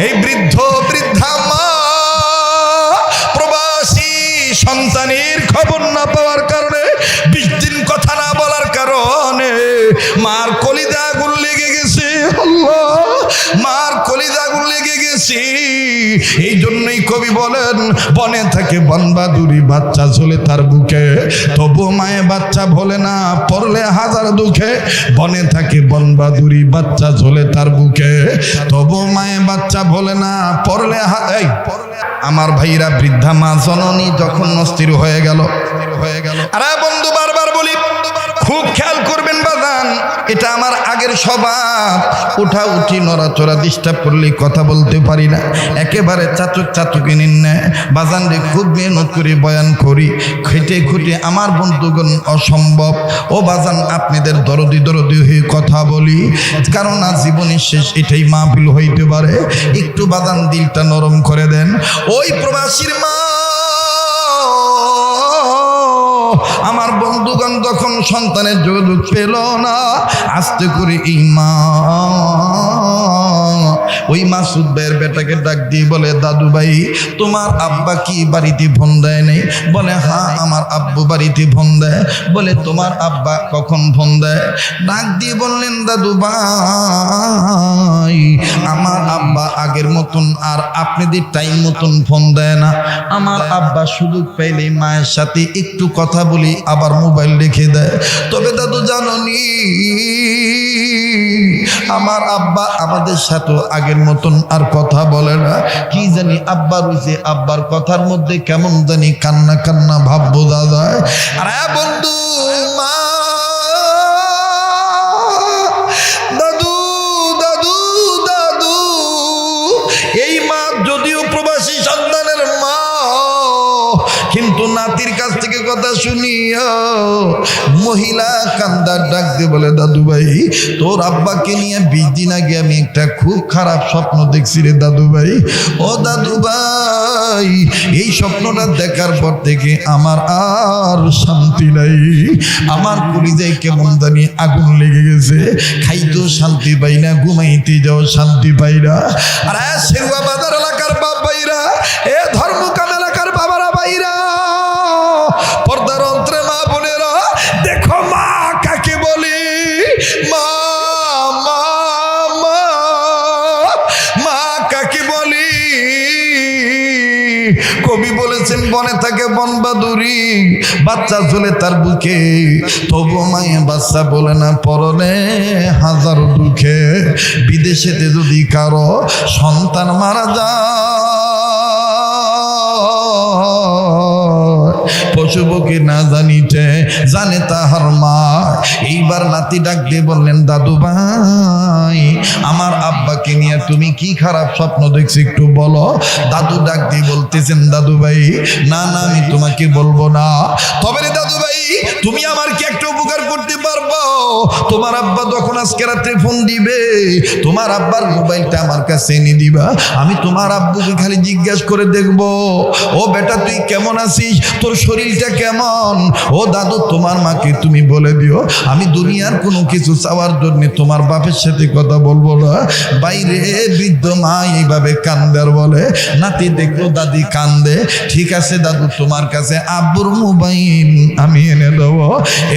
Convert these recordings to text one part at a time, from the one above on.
এই বৃদ্ধ বৃদ্ধা মা প্রবাসী সন্তানের খবর না পাওয়ার কারণে 20 দিন কথা না বলার কারণে মার কলিজা আগুন লেগে গেছে। আল্লাহ, মার কলিজা আগুন লেগে গেছে। এই জন্যই কবি বলেন, বনে থাকে বনবাদুরি, বাচ্চা ঝোলে তার বুকে, তবু মায়ে বাচ্চা ভোলে না, পড়লে হাজার দুঃখে। বনে থাকে বনবাদুরি, বাচ্চা ঝোলে তার বুকে, তবু মায়ে বাচ্চা ভোলে না, পড়লে আমার ভাইরা বৃদ্ধা মা জননী যখন অস্থির হয়ে গেল। আরে বন্ধু, বারবার বলি, খুব খেয়াল করবেন বাজান, এটা আমার আগের স্বভাব। উঠা উঠি নড়াচড়া ডিস্টার্ব করলে কথা বলতে পারি না, একেবারে চাচুকে নিন না বাজান রে। খুব মেহনত করে বয়ান করি, খেটে খুঁটে আমার বন্ধুগণ অসম্ভব। ও বাজান, আপনাদের দরদি হয়ে কথা বলি, কারণ আজ জীবনের শেষ এটাই মাহফিল হইতে পারে। একটু বাজান দিলটা নরম করে দেন। ওই প্রবাসীর মা, আমার বন্ধুগণ যখন সন্তানের যোগাযোগ পেল না, আস্তে করে এই মা ওই মাসুদ ভাইয়ের বেটাকে ডাক দিয়ে বলে, দাদু ভাই তোমার আব্বা কি বাড়িতে ফোন দেয় নাই? বলে হ্যাঁ, আমার আব্বু বাড়িতে ফোন দেয়। বলে তোমার আব্বা কখন ফোন দেয়? ডাক দিয়ে বললেন, দাদু ভাই আমার আব্বা আগের মতন আর আপনাদের টাইম মতন ফোন দেয় না। আমার আব্বা সুযোগ পাইলে মায়ের সাথে একটু কথা বলি, আবার মোবাইল রেখে দেয়। তবে দাদু জাননি, আমার আব্বা আমাদের সাথে আগের মতন আর কথা বলে না। কি জানি আব্বা রয়েছে, আব্বার কথার মধ্যে কেমন জানি কান্না কান্না ভাব বোঝা যায়। আরে বন্ধু, মা দাদু দাদু দাদু, এই মা যদিও প্রবাসী সন্তানের মা, কিন্তু নাতির কাছ থেকে কথা শুনিও মহিলা কান্দার ডাক দিয়ে বলে, দাদু ভাই তোর আব্বাকে নিয়ে 20 দিন আগে আমি একটা খুব খারাপ স্বপ্ন দেখছি রে দাদু ভাই। ও দাদু ভাই, এই স্বপ্নটা দেখার পর থেকে আমার আর শান্তি নাই। আমার কলিজায় কেমন জানি আগুন লেগে গেছে, খাইতেও শান্তি পাই না, ঘুমাইতে যাও শান্তি পাই না। আর সেরুয়া বাজার এলাকার বাপ ভাইরা, এ ধর্মকাল এলাকার বাবারা ভাইরা, পর্দার অন্তরে মা বোনেরা, দেখো মা কাকে বলি। মা মা মা মা কাকে বলি? কবি বলেছেন, বনে থাকে বনবাদুরি, বাচ্চা ঝুলে তার বুকে, তবু মায়ে বাচ্চা বলে না, পরলে হাজার দুঃখে। বিদেশেতে যদি কারো সন্তান মারা যায়, পশুপক্ষী না জানিতে জানে তাহার মা। এইবার নাতি ডাক দিয়ে বললেন, দাদু ভাই আমার আব্বাকে নিয়ে তুমি কি খারাপ স্বপ্ন দেখছি একটু বলো। দাদু ডাক দিয়ে বলতেছেন, দাদু ভাই না না আমি তোমাকে বলবো না, তবে রে দাদু ভাই তুমি আমার কি একটা উপকার করতে পারবো? তোমার আব্বা যখন আজকে রাতে ফোন দিবে, তোমার আব্বার মোবাইলটা আমার কাছে এনে দিবা, আমি তোমার আব্বুকে খালি জিজ্ঞাসা করে দেখবো, ও বেটা তুই কেমন আছিস, তোর শরীরটা কেমন? ও দাদু তোমার মাকে তুমি বলে দিও আমি দুনিয়ার কোনো কিছু চাওয়ার জন্য তোমার বাপের সাথে কথা বলবো না। বাইরে বৃদ্ধ মা এইভাবে কান্দার বলে, নাতি দেখলো দাদি কান্দে, ঠিক আছে দাদু তোমার কাছে আব্বুর মোবাইল আমি এনে দেবো।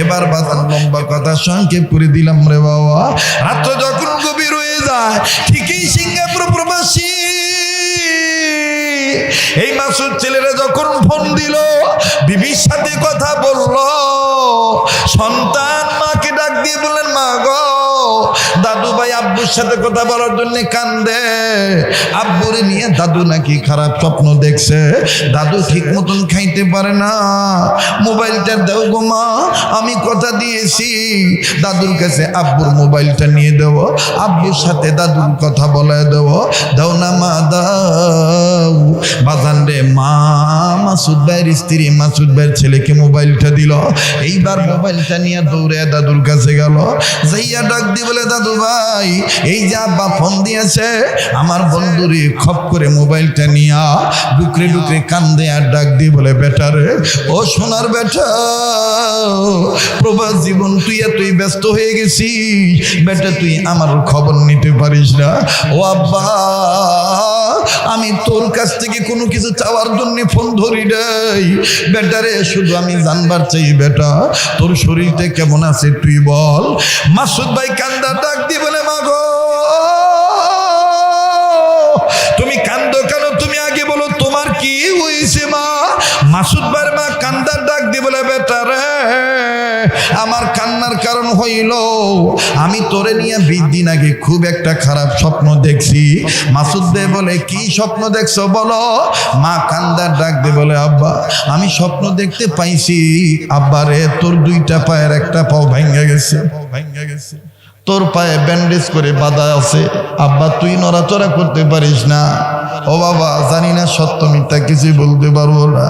এবার বাজার লম্বা কথা সংক্ষেপ করে দিলাম রে বাবা। রাত্র যখন গভীর হয়ে যায়, ঠিকই সিঙ্গাপুর প্রবাসী এই মাসুদ ছেলেরা যখন ফোন দিল, বিবির সাথে কথা বললো, সন্তান মাকে ডাক দিয়ে বললেন, মা গো দাদু ভাই আব্বুর সাথে কথা বলার জন্য কান্দে। আব্বুরে নিয়ে দাদু নাকি খারাপ স্বপ্ন দেখছে, দাদু ঠিক মতন খাইতে পারে না, মোবাইলটা দাও গো মা, আমি কথা দিয়েছি দাদুর কাছে আব্বুর মোবাইলটা নিয়ে দেব, আব্বুর সাথে দাদুর কথা বলায় দেব, দাও না মা দাও। বাজান রে মা মাসুদ ভাইয়ের স্ত্রী মাসুদ ভাইয়ের ছেলেকে মোবাইলটা দিল। এইবার মোবাইলটা নিয়ে দৌড়ে দাদুর কাছে গেল, যাইয়া ডাক দি বলে, দাদু ভাই নাই, এই যে আব্বা ফোন দিয়েছে আমার বন্ধুরে খপ করে মোবাইলটা নিয়া ডুকরে ডুকরে কান্দে আর ডাক দিয়ে বলে, বেটা রে, ও সোনার বেটা, প্রবাস জীবন তুই এতই ব্যস্ত হয়ে গেছিস, বেটা তুই আমার খবর নিতে পারিস না? ও আব্বা, আমি তোর কাছ থেকে কোনো কিছু চাওয়ার জন্য ফোন ধরি নাই বেটারে, শুধু আমি জানবার চাই বেটা তোর শরীরটা কেমন আছে তুই বল। মাসুদ ভাই কান্দা ডাক দিয়ে বলে, মা গো তুমি কান্দো কেন? তুমি আগে বলো তোমার কি হয়েছে মা? মাসুদ ভাইয়ের মা কান্দার ডাক দিয়ে বলে, বেটা রে, আমার কান্নার কারণ হইল আমি তোরে নিয়ে 20 দিন আগে খুব একটা খারাপ স্বপ্ন দেখছি। মাসুদ ভাই বলে, কি স্বপ্ন দেখছো বলো? মা কান্দার ডাক দিয়ে বলে, আব্বা আমি স্বপ্ন দেখতে পাইছি আব্বা রে, তোর 2টা পায়ের একটা পাও ভাঙ্গা গেছে, তোর পায়ে ব্যান্ডেজ করে বাঁধা আছে আব্বা, তুই নড়াচড়া করতে পারিস না। ও বাবা, জানি না সত্য মিথ্যা কিছুই বলতে পারবো না,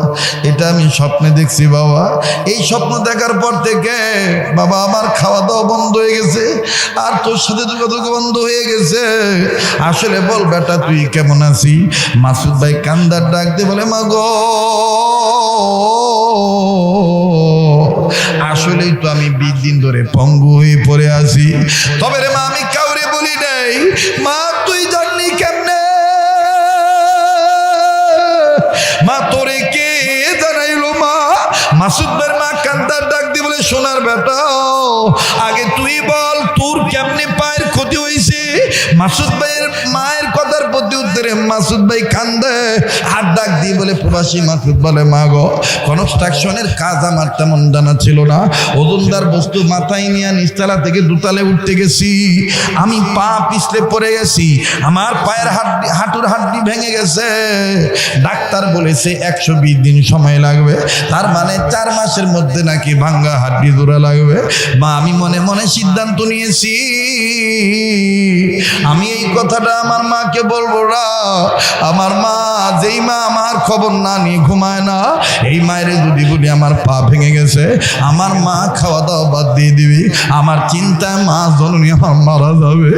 এটা আমি স্বপ্নে দেখছি বাবা। এই স্বপ্ন দেখার পর থেকে বাবা আমার খাওয়া দাওয়া বন্ধ হয়ে গেছে, আর তোর সাথে যোগাযোগ বন্ধ হয়ে গেছে। আসলে বল বেটা তুই কেমন আছি? মাসুদ ভাই কান্দার ডাক দিয়ে বলে, মা গো আসলেই তো আমি 20 দিন ধরে পঙ্গু হয়ে পড়ে আছি। তবে রে মা, আমি কাউরে বলি নাই। মা তুই জানলি কেমনে? মা তোরে কে জানাইলো? মা মাসুদ ভাইয়ের মা কান্দার ডাক দিয়ে বলে, সোনার বেটা আগে তুই বল তোর কেমনে পায়ের ক্ষতি হয়েছে? মাসুদ ভাইয়ের মায়ের কথার প্রতি উত্তরে মাসুদ ভাই কান্দে আর ডাক দিয়ে বলে, প্রবাসী মাসুদ বলে, মা গো কনস্ট্রাকশনের কাজ আমার তেমন জানা ছিল না, ওজনদার বস্তু মাথায় নিয়ে নিচতলা থেকে দুতলায় উঠতে গেছি, আমি পা পিছলে পড়ে গেছি, আমার পায়ের হাঁটুর হাড্ডি ভেঙে গেছে, ডাক্তার বলেছে 120 দিন সময় লাগবে, তার মানে 4 মাসের মধ্যে নাকি ভাঙ্গা হাড্ডি জোড়া লাগবে। মা আমি মনে মনে সিদ্ধান্ত নিয়েছি আমি এই কথাটা আমার মাকে বলবো না। আমার মা, যেই মা আমার খবর না নিয়ে ঘুমায় না, এই মায়ের যদি বলি আমার পা ভেঙে গেছে, আমার মা খাওয়া দাওয়া বাদ দিয়ে দিবি, আমার চিন্তায় মা জননী আমার মারা যাবে।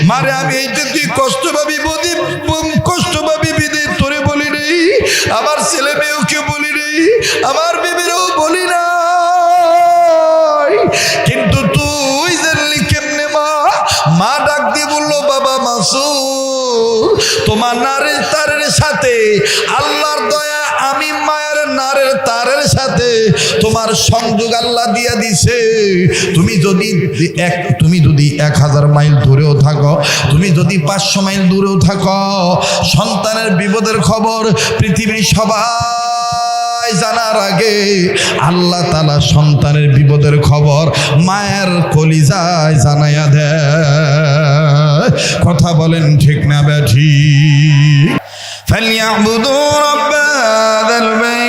মারে আমি এইটা তুই কষ্ট পাবি, কষ্ট পাবি বিদে তোরে বলি নেই, আমার ছেলে মেয়েকে বলি নেই, আমার বিবিরও বলি না, কিন্তু তুই জানলি কেমনে? মা ডাক দিয়ে বললো, বাবা মাসুদ তোমার নারের তারের সাথে আল্লাহর দয়া, আমি মায়ের নারের তারের সাথে তোমার সংযোগ আল্লাহ দিয়া দিছে। তুমি যদি 1000 মাইল দূরেও থাকো, তুমি যদি 500 মাইল দূরেও থাকো, সন্তানের বিপদের খবর পৃথিবীর সবাই জানার আগে আল্লাহ তাআলা সন্তানের বিপদের খবর মায়ের কলিজায় জানাইয়া দেয়। কথা বলেন ঠিক না বেঠি? ফালিয়াবুদু রাব্বাল বাইত,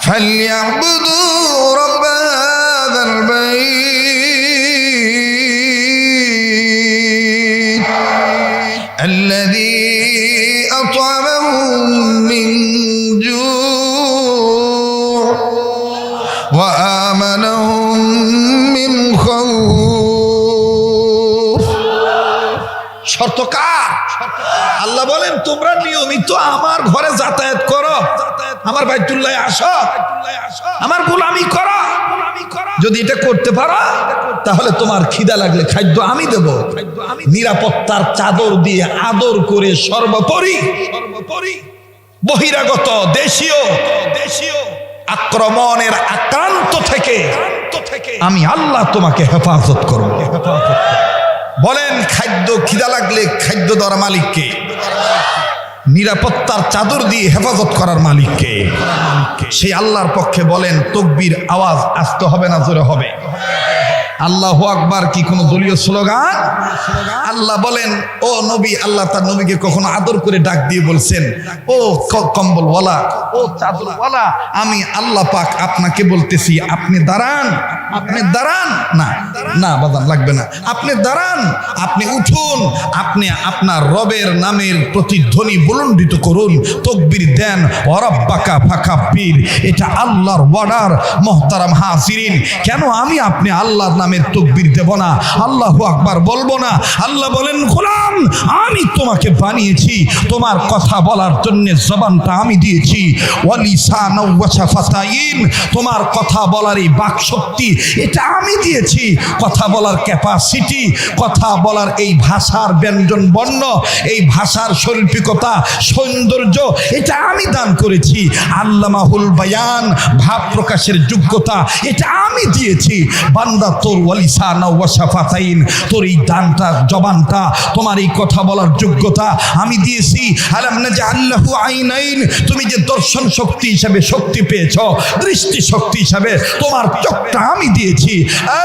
ফালিয়াবুদু রাব্বাল বাইত الذي أطعمهم من جوع وآمنهم من خوف। শর্ত কার? আল্লাহ বলেন তোমরা নিয়মিত আমার ঘরে যাতায়াত করো, আমার বাইতুল্লাহ আসো, আমার গোলামি করো। যদি এটা করতে পারো তাহলে তোমার খিদা লাগলে খাদ্য আমি দেব, নিরাপত্তার চাদর দিয়ে আদর করে সর্বোপরি বহিরাগত দেশীয় আক্রমণের আক্রান্ত থেকে আমি আল্লাহ তোমাকে হেফাজত করব। বলেন খাদ্য খিদা লাগলে খাদ্য দেওয়ার মালিককে, নিরাপত্তার চাদর দিয়ে হেফাজত করার মালিককে? সেই আল্লাহর পক্ষে বলেন তাকবীর আওয়াজ আসতে হবে না জোরে হবে? আল্লাহু আকবার কি কোনো দলীয় স্লোগান? আল্লাহ বলেন, ও নবী, আল্লাহ তার নবীকে কখনো আদর করে ডাক দিয়ে বলছেন, ও কম্বলওয়ালা, ও চাদরওয়ালা, আমি আল্লাহ পাক আপনাকে বলতেছি, আপনি দাঁড়ান, আপনি দাঁড়ান। না না বাদান লাগবে না, আপনি দাঁড়ান, আপনি উঠুন, আপনি আপনার রবের নামের প্রতিধ্বনি বুলন্দিত করুন, তাকবীর দেন, ওয়ারাব্বাকা ফাকাব্বির। এটা আল্লাহর অর্ডার। মুহতারাম হাজিরিন, কেন আমি আপনি আল্লাহর নামের তাকবীর দেব না, আল্লাহু আকবার বলবো না? আল্লাহ বলেন, গোলাম, আমি তোমাকে বানিয়েছি, তোমার কথা বলার জন্য জবানটা আমি দিয়েছি, ওয়ালিসানা ওয়া শাফাতাইন, তোমার কথা বলার এই বাকশক্তি এটা আমি দিয়েছি, কথা বলার ক্যাপাসিটি, কথা বলার এই ভাষার ব্যঞ্জন বর্ণ, এই ভাষার শৈল্পিকতা, সৌন্দর্য এটা আমি দান করেছি। আল্লামাহুল বায়ান, ভাব প্রকাশের যোগ্যতা এটা আমি দিয়েছি। বান্দা, তোর ওয়ালিসানা ওয়া শাফাতাইন, তোর এই দানটা, জবানটা, তোমার এই কথা বলার যোগ্যতা আমি দিয়েছি। আলাম নাজআল্লাহু আইনাইন, তুমি যে দর্শন শক্তি হিসাবে শক্তি পেয়েছ, দৃষ্টি শক্তি হিসাবে তোমার চোখটা আমি দিয়েছি।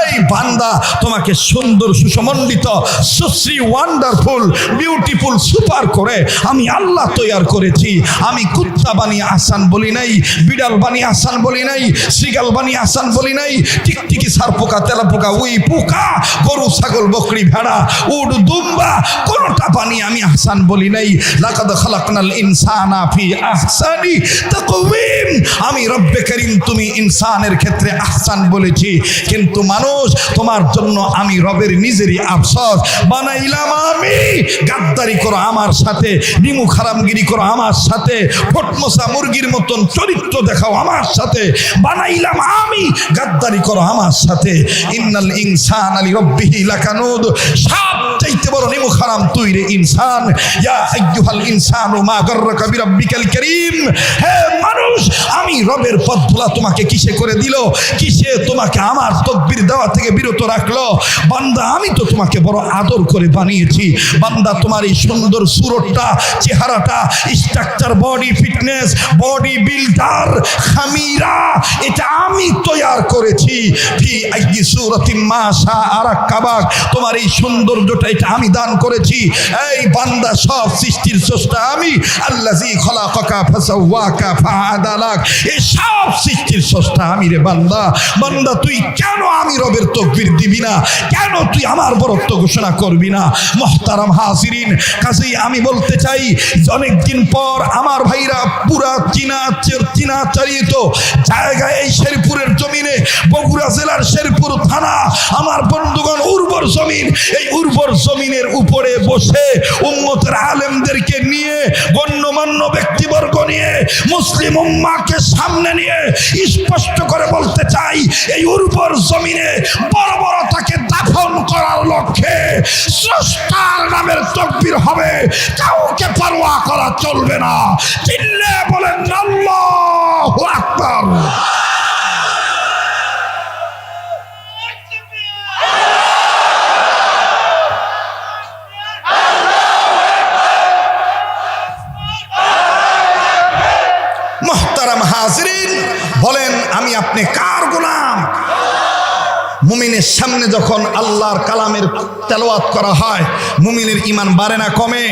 এই বান্দা, তোমাকে সুন্দর, সুসমন্ডিত, সুশ্রী, ওয়ান্ডারফুল, বিউটিফুল, সুপার করে আমি আল্লাহ তৈয়ার করেছি। আমি কুত্তা বানিয়ে আসান বলি নাই, বিড়াল বানিয়ে আসান বলি নাই, শ্রীগাল বানিয়ে আসান বলি নাই, টিকটিকি, সারপোকা, তেলাপোকা, উই পোকা, গরু, ছাগল, বকরি, ভেড়া, উট, দুম্বা কোনটা বানিয়ে আমি আহসান বলি নাই। লাকাদ খালাকনাল ইনসানা ফি আহসানি তাকওয়িম, আমি রব্বে করিম তুমি ইনসানের ক্ষেত্রে আহসান বলেছি, কিন্তু মানুষ তোমার জন্য আমি রবের নিজেরই আফসোস বানাইলাম। আমি গাদ্দারি করো আমার সাথে, নিমু খারামগিরি করো আমার সাথে, ফটমসা মুরগির মতন চরিত্র দেখাও আমার সাথে, বানাইলাম আমি, গাদ্দারি করো আমার সাথে। ইন্নাল ইনসানা লিরাব্বিহি লাকানুদ, সবচাইতে বড় নিমু খারাম তুই রে ইনসান। ইয়া আইয়ুহাল ইনসানু মা গাররাকা বিরাব্বিকাল কারীম, হে মানুষ, আমি রবের পথ ভোলা তোমাকে কিসে করে দিল, কিসে তোমাকে আমার তাকবীর দেওয়া থেকে বিরত রাখলো? বান্দা, আমি তো তোমাকে বড় আদর করে বানিয়েছি। বান্দা, তোমার এই সুন্দর সুরতটা, চেহারাটা, structure, body fitness, body builder, খামিরা এটা আমি তৈয়ার করেছি। ফি আইয়ি সূরাতিন মা শাআ রাক্কাবাক, তোমার এই সৌন্দর্যটা এটা আমি দান করেছি। এই বান্দা, সব সৃষ্টির স্রষ্টা আমি, আল্লাযী খলাকাকা ফাসাওয়াকা ফাআদালাক, এই সব সৃষ্টির স্রষ্টা আমি রে বান্দা। বান্দা, তুই কেন আমি রবের তাকবীর দিবি না? কেন তুই আমার বরত্ব ঘোষণা করবি না? মুহতারাম হাজিরিন, কাজেই আমি বলতে চাই, অনেকদিন পর আমার ভাইরা পুরা চীনাচারিত জায়গায়, এই শেরপুরের জমিনে, বগুড়া জেলার শেরপুর থানা, আমার বন্ধুগণ, উর্বর জমিন, এই উর্বর জমিনের উপরে বসে উম্মতের আলেমদেরকে নিয়ে, গণ্যমান্য ব্যক্তিবর্গ নিয়ে, মুসলিম উম্মাহকে সামনে নিয়ে স্পষ্ট করে বলতে চাই, এই উর্বর জমিনে বর্বরতাকে দাফন করার লক্ষ্যে স্রষ্টার নামের তাকবীর হবে, কাউকে পরোয়া করা চলবে না। চিল্লে বলেন আল্লাহু আকবার। মুহতারাম হাজিরিন, বলেন, আমি আপনি কার গোলাম? মুমিনের সামনে যখন আল্লাহর কালামের তেলাওয়াত করা হয়, মুমিনের ঈমান বাড়ে না কমে?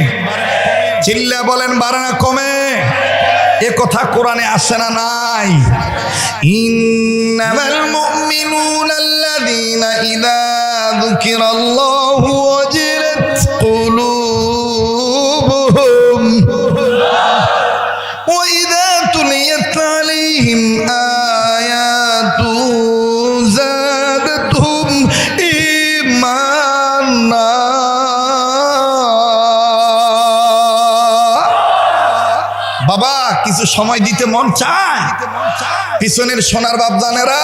চিল্লা বলেন, বাড়ে না কমে? এ কথা কোরআনে আসে না নাই? ইন্নামাল মুমিনুনা আল্লাযীনা ইযা যুকিরাল্লাহু ওয়াজিলাত কুলুবুহুম ওয়া ইযা তুলিয়াত আলাইহিম আয়াতু যাদাতহুম ঈমানা। বাবা, কিছু সময় দিতে মন চায়? পিছনের সোনার বাপজানেরা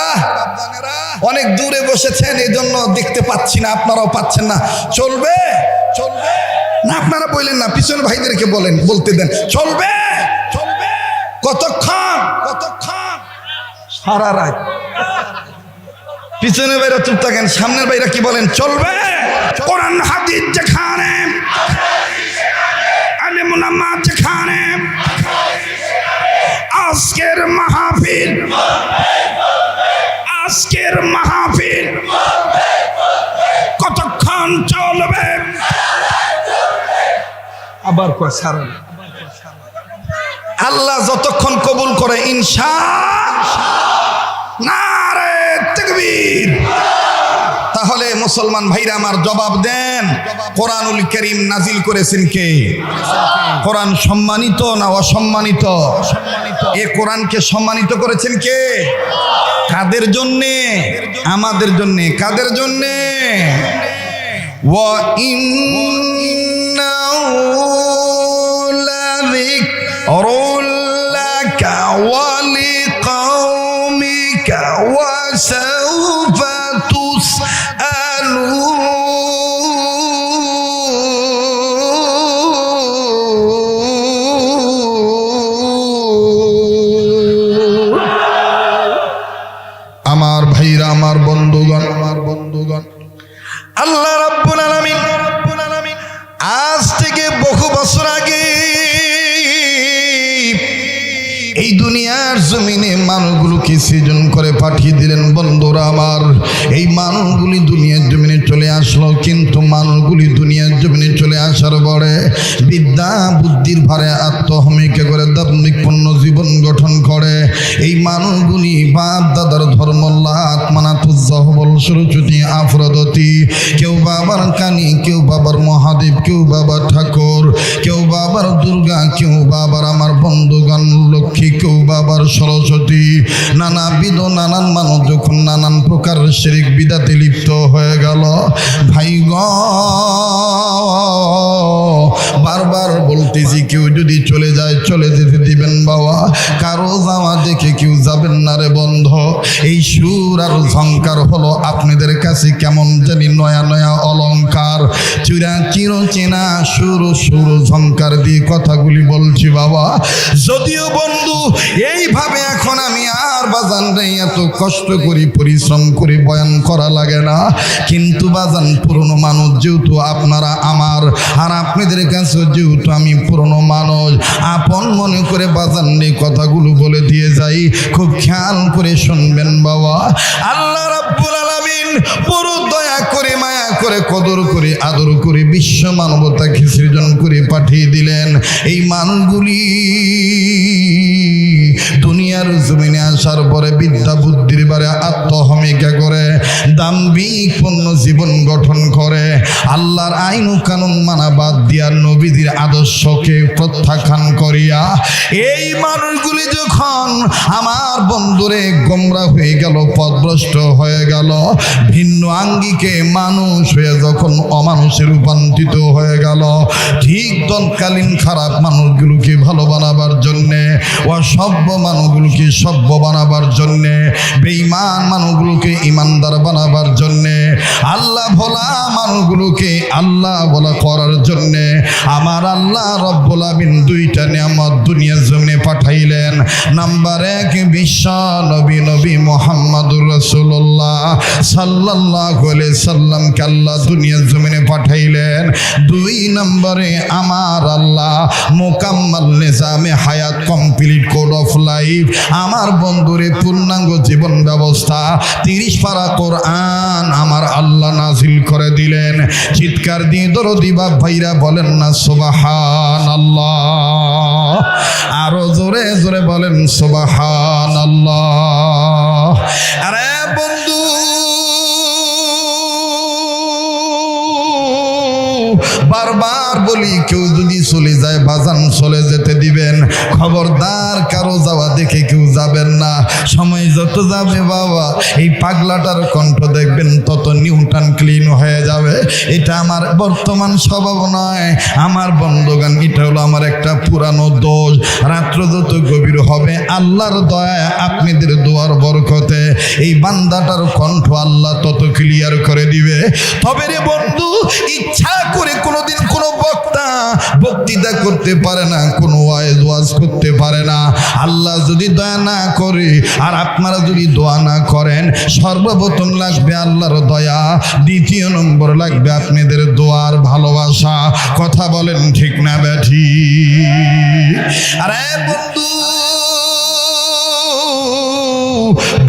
অনেক দূরে বসেছেন, এই জন্য দেখতে পাচ্ছি না, আপনারাও পাচ্ছেন না। চলবে? চলবে না? আপনারা বললেন না, পিছনের ভাইদেরকে বলেন, বলতে দেন। চলবে? চলবে। কতক্ষণ? কতক্ষণ? সারা রাত। পিছনের ভাইরা চুপ থাকেন, সামনের ভাইরা কি বলেন? চলবে। কোরআন হাদিস যেখানে, আলেম উলামা যেখানে, আজকের মাহফিল, আজকের মাহফিল আবার কয় ছাড়েন। আল্লাহ যতক্ষণ কবুল করে নারে তাকবীর। তাহলে মুসলমান ভাইরা আমার জবাব দেন, কোরআনুল কারীম নাজিল করেছেন কে? কোরআন সম্মানিত না অসম্মানিত? এ কোরআনকে সম্মানিত করেছেন কে? কাদের জন্যে? আমাদের জন্যে। কাদের জন্যে? ওয়া ইন্নাহু লাযিকরুল লাকা ওয়া লিকাওমিকা ওয়া সাওফা তুসআলুন। আমার ভাইরা, আমার বন্ধুগণ, আল্লাহ রাব্বুল আলামিন আজ থেকে বহু বছর আগে এই দুনিয়ার জমিনে মানুষগুলোকে সৃজন করে পাঠিয়ে দিলেন। বন্ধুরা আমার, এই মানুষগুলি দুনিয়ার জমিনে চলে আসলো, কিন্তু মানুষগুলি দুনিয়ার জমিনে চলে আসার পরে বিদ্যা বুদ্ধির ভারে আত্মহমিকা করে দাম্ভিকপূর্ণ জীবন গঠন করে। এই মানুষগুলি বাপ দাদার ধর্মল্লাহ আত্মানাতুজ্জাহবল সরস্বতী আফরদতি, কেউ বাবার কানি, কেউ বাবার মহাদেব, কেউ বাবার ঠাকুর, কেউ বাবার দুর্গা, কেউ বাবার আমার বন্ধুগণ লক্ষ্মী, কেউ বাবার সরস্বতী। নানাবিধ নানান মানুষ যখন নানান প্রকার শিরক বিদাতে লিপ্ত হয়ে গেল, ভাই গো বারবার বলতেছি, কেউ যদি চলে যায় চলে যেতে দিবেন বাবা, কারো যাওয়া দেখে কেউ যাবেন না রে বন্ধ। এই সুর আর ঝংকার হলো আপনাদের কাছে কেমন জানি নয়া নয়া অলংকার, চিরচেনা সুর সুর ঝংকার দিয়ে কথাগুলি বলছি বাবা। যদিও বন্ধু এইভাবে এখন আমি আর বাজান রে এত কষ্ট করি, পরিশ্রম করে বয়ান করা লাগে না, কিন্তু বাজান পুরনো মানুষ যেহেতু আপনারা আমার, আর আপনাদের কাছে যেহেতু আমি পুরনো মানুষ, আপন মনে করে বাজান রে কথাগুলো বলে দিয়ে যাই, খুব খেয়াল করে শুনবেন বাবা। আল্লাহ রাব্বুল আলামিন বড় দয়া করে, মায়া করে, কদর করে, আদর করে বিশ্ব মানবতাকে সৃজন করে পাঠিয়ে দিলেন। এই মানুষগুলি দুনিয়ার জমিনে আসার পরে বিদ্যা বুদ্ধির বারে আত্মহমিকা করে দাম্ভিকপূর্ণ জীবন গঠন করে, আল্লাহর আইন ও কানুন মানা বাদ দিয়া নবীদের আদর্শকে প্রত্যাখ্যান করিয়া এই মানুষগুলি যখন আমার বন্ধুরে গোমরা হয়ে গেল, পথভ্রষ্ট হয়ে গেল, ভিন্ন আঙ্গিকে মানুষ হয়ে যখন অমানুষে রূপান্তরিত হয়ে গেল, ঠিক তৎকালীন খারাপ মানুষগুলোকে ভালো বানাবার জন্যে, অসভ্য মানুষগুলোকে সভ্য বানাবার জন্যে, বেঈমান মানুষগুলোকে ইমানদার বানাবার জন্যে, আল্লাহ ভোলা মানুষগুলোকে আল্লাহ বলা করার জন্যে আমার আল্লাহ রব্বুল আমিন দুইটা নিয়ামত দুনিয়ার জমিনে পাঠাইলেন। নাম্বার 1 বিশ্ব নবী, নবী মুহাম্মদুর রাসূলুল্লাহ সাল্লাল্লাহু আলাইহি সাল্লামকে আল্লাহ দুনিয়ার জমিনে পাঠাইলেন। 2 নম্বরে আমার আল্লাহ মোকাম্মাল নিজামে হায়াত, কমপ্লিট কোড অফ লাইফ, আমার বন্ধুরে পূর্ণাঙ্গ জীবন ব্যবস্থা 30 পারা কোরআন আমার আল্লাহ নাজিল করে দিলেন। চিৎকার দিয়ে দরদি বাপ ভাইরা বলেন না সুবহানাল্লাহ, আরো জোরে জোরে বলেন সুবহানাল্লাহ। আরে বন্ধু বারবার বলি, কেউ যদি চলে যায় বাজান চলে যেতে দিবেন, খবরদার কারো যাওয়া দেখে কেউ যাবেন না। সময় যত যাবে বাবা এই পাগলাটার কণ্ঠ দেখবেন তত নিউটন ক্লিন হয়ে যাবে। এটা আমার বর্তমান স্বভাব নয় আমার বন্ধুগণ, এটা হলো আমার একটা পুরানো দোষ। রাত্র যত গভীর হবে আল্লাহর দয়া আপনাদের দোয়ার বরকতে এই বান্দাটার কণ্ঠ আল্লাহ তত ক্লিয়ার করে দিবে। তবে রে বন্ধু, ইচ্ছা করে কোনোদিন কোনো বক্তা বক্তৃতা করতে পারে না, কোনো ওয়াজ করতে পারে না। আল্লাহ যদি দয়া না করে আর আপনারা যদি দোয়া না করেন, সর্বপ্রথম লাগবে আল্লাহর দয়া, দ্বিতীয় নম্বর লাগবে আপনাদের দোয়ার ভালোবাসা। কথা বলেন ঠিক না ব্যাঠি? আরে বন্ধু,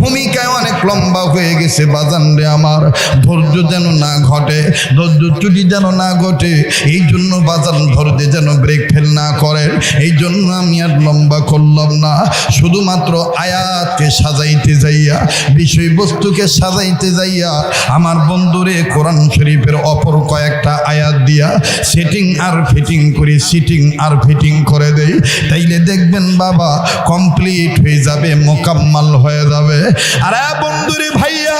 ভূমিকায় অনেক অনেক লম্বা হয়ে গেছে বাজান রে আমার, ধৈর্য যেন না ঘটে, ধৈর্য চুরি যেন না ঘটে, এই জন্য বাজান ধৈর্যে যেন ব্রেক ফেল না করেন, এই জন্য আমি আর লম্বা করলাম না। শুধুমাত্র আয়াতকে সাজাইতে যাইয়া, বিষয়বস্তুকে সাজাইতে যাইয়া আমার বন্ধুরে কোরআন শরীফের অপর কয়েকটা আয়াত দিয়া সেটিং আর ফিটিং করি, সিটিং আর ফিটিং করে দেই, তাইলে দেখবেন বাবা কমপ্লিট হয়ে যাবে, মোকাম্মাল হয়ে যাবে। আরে বন্ধুরে ভাইয়া,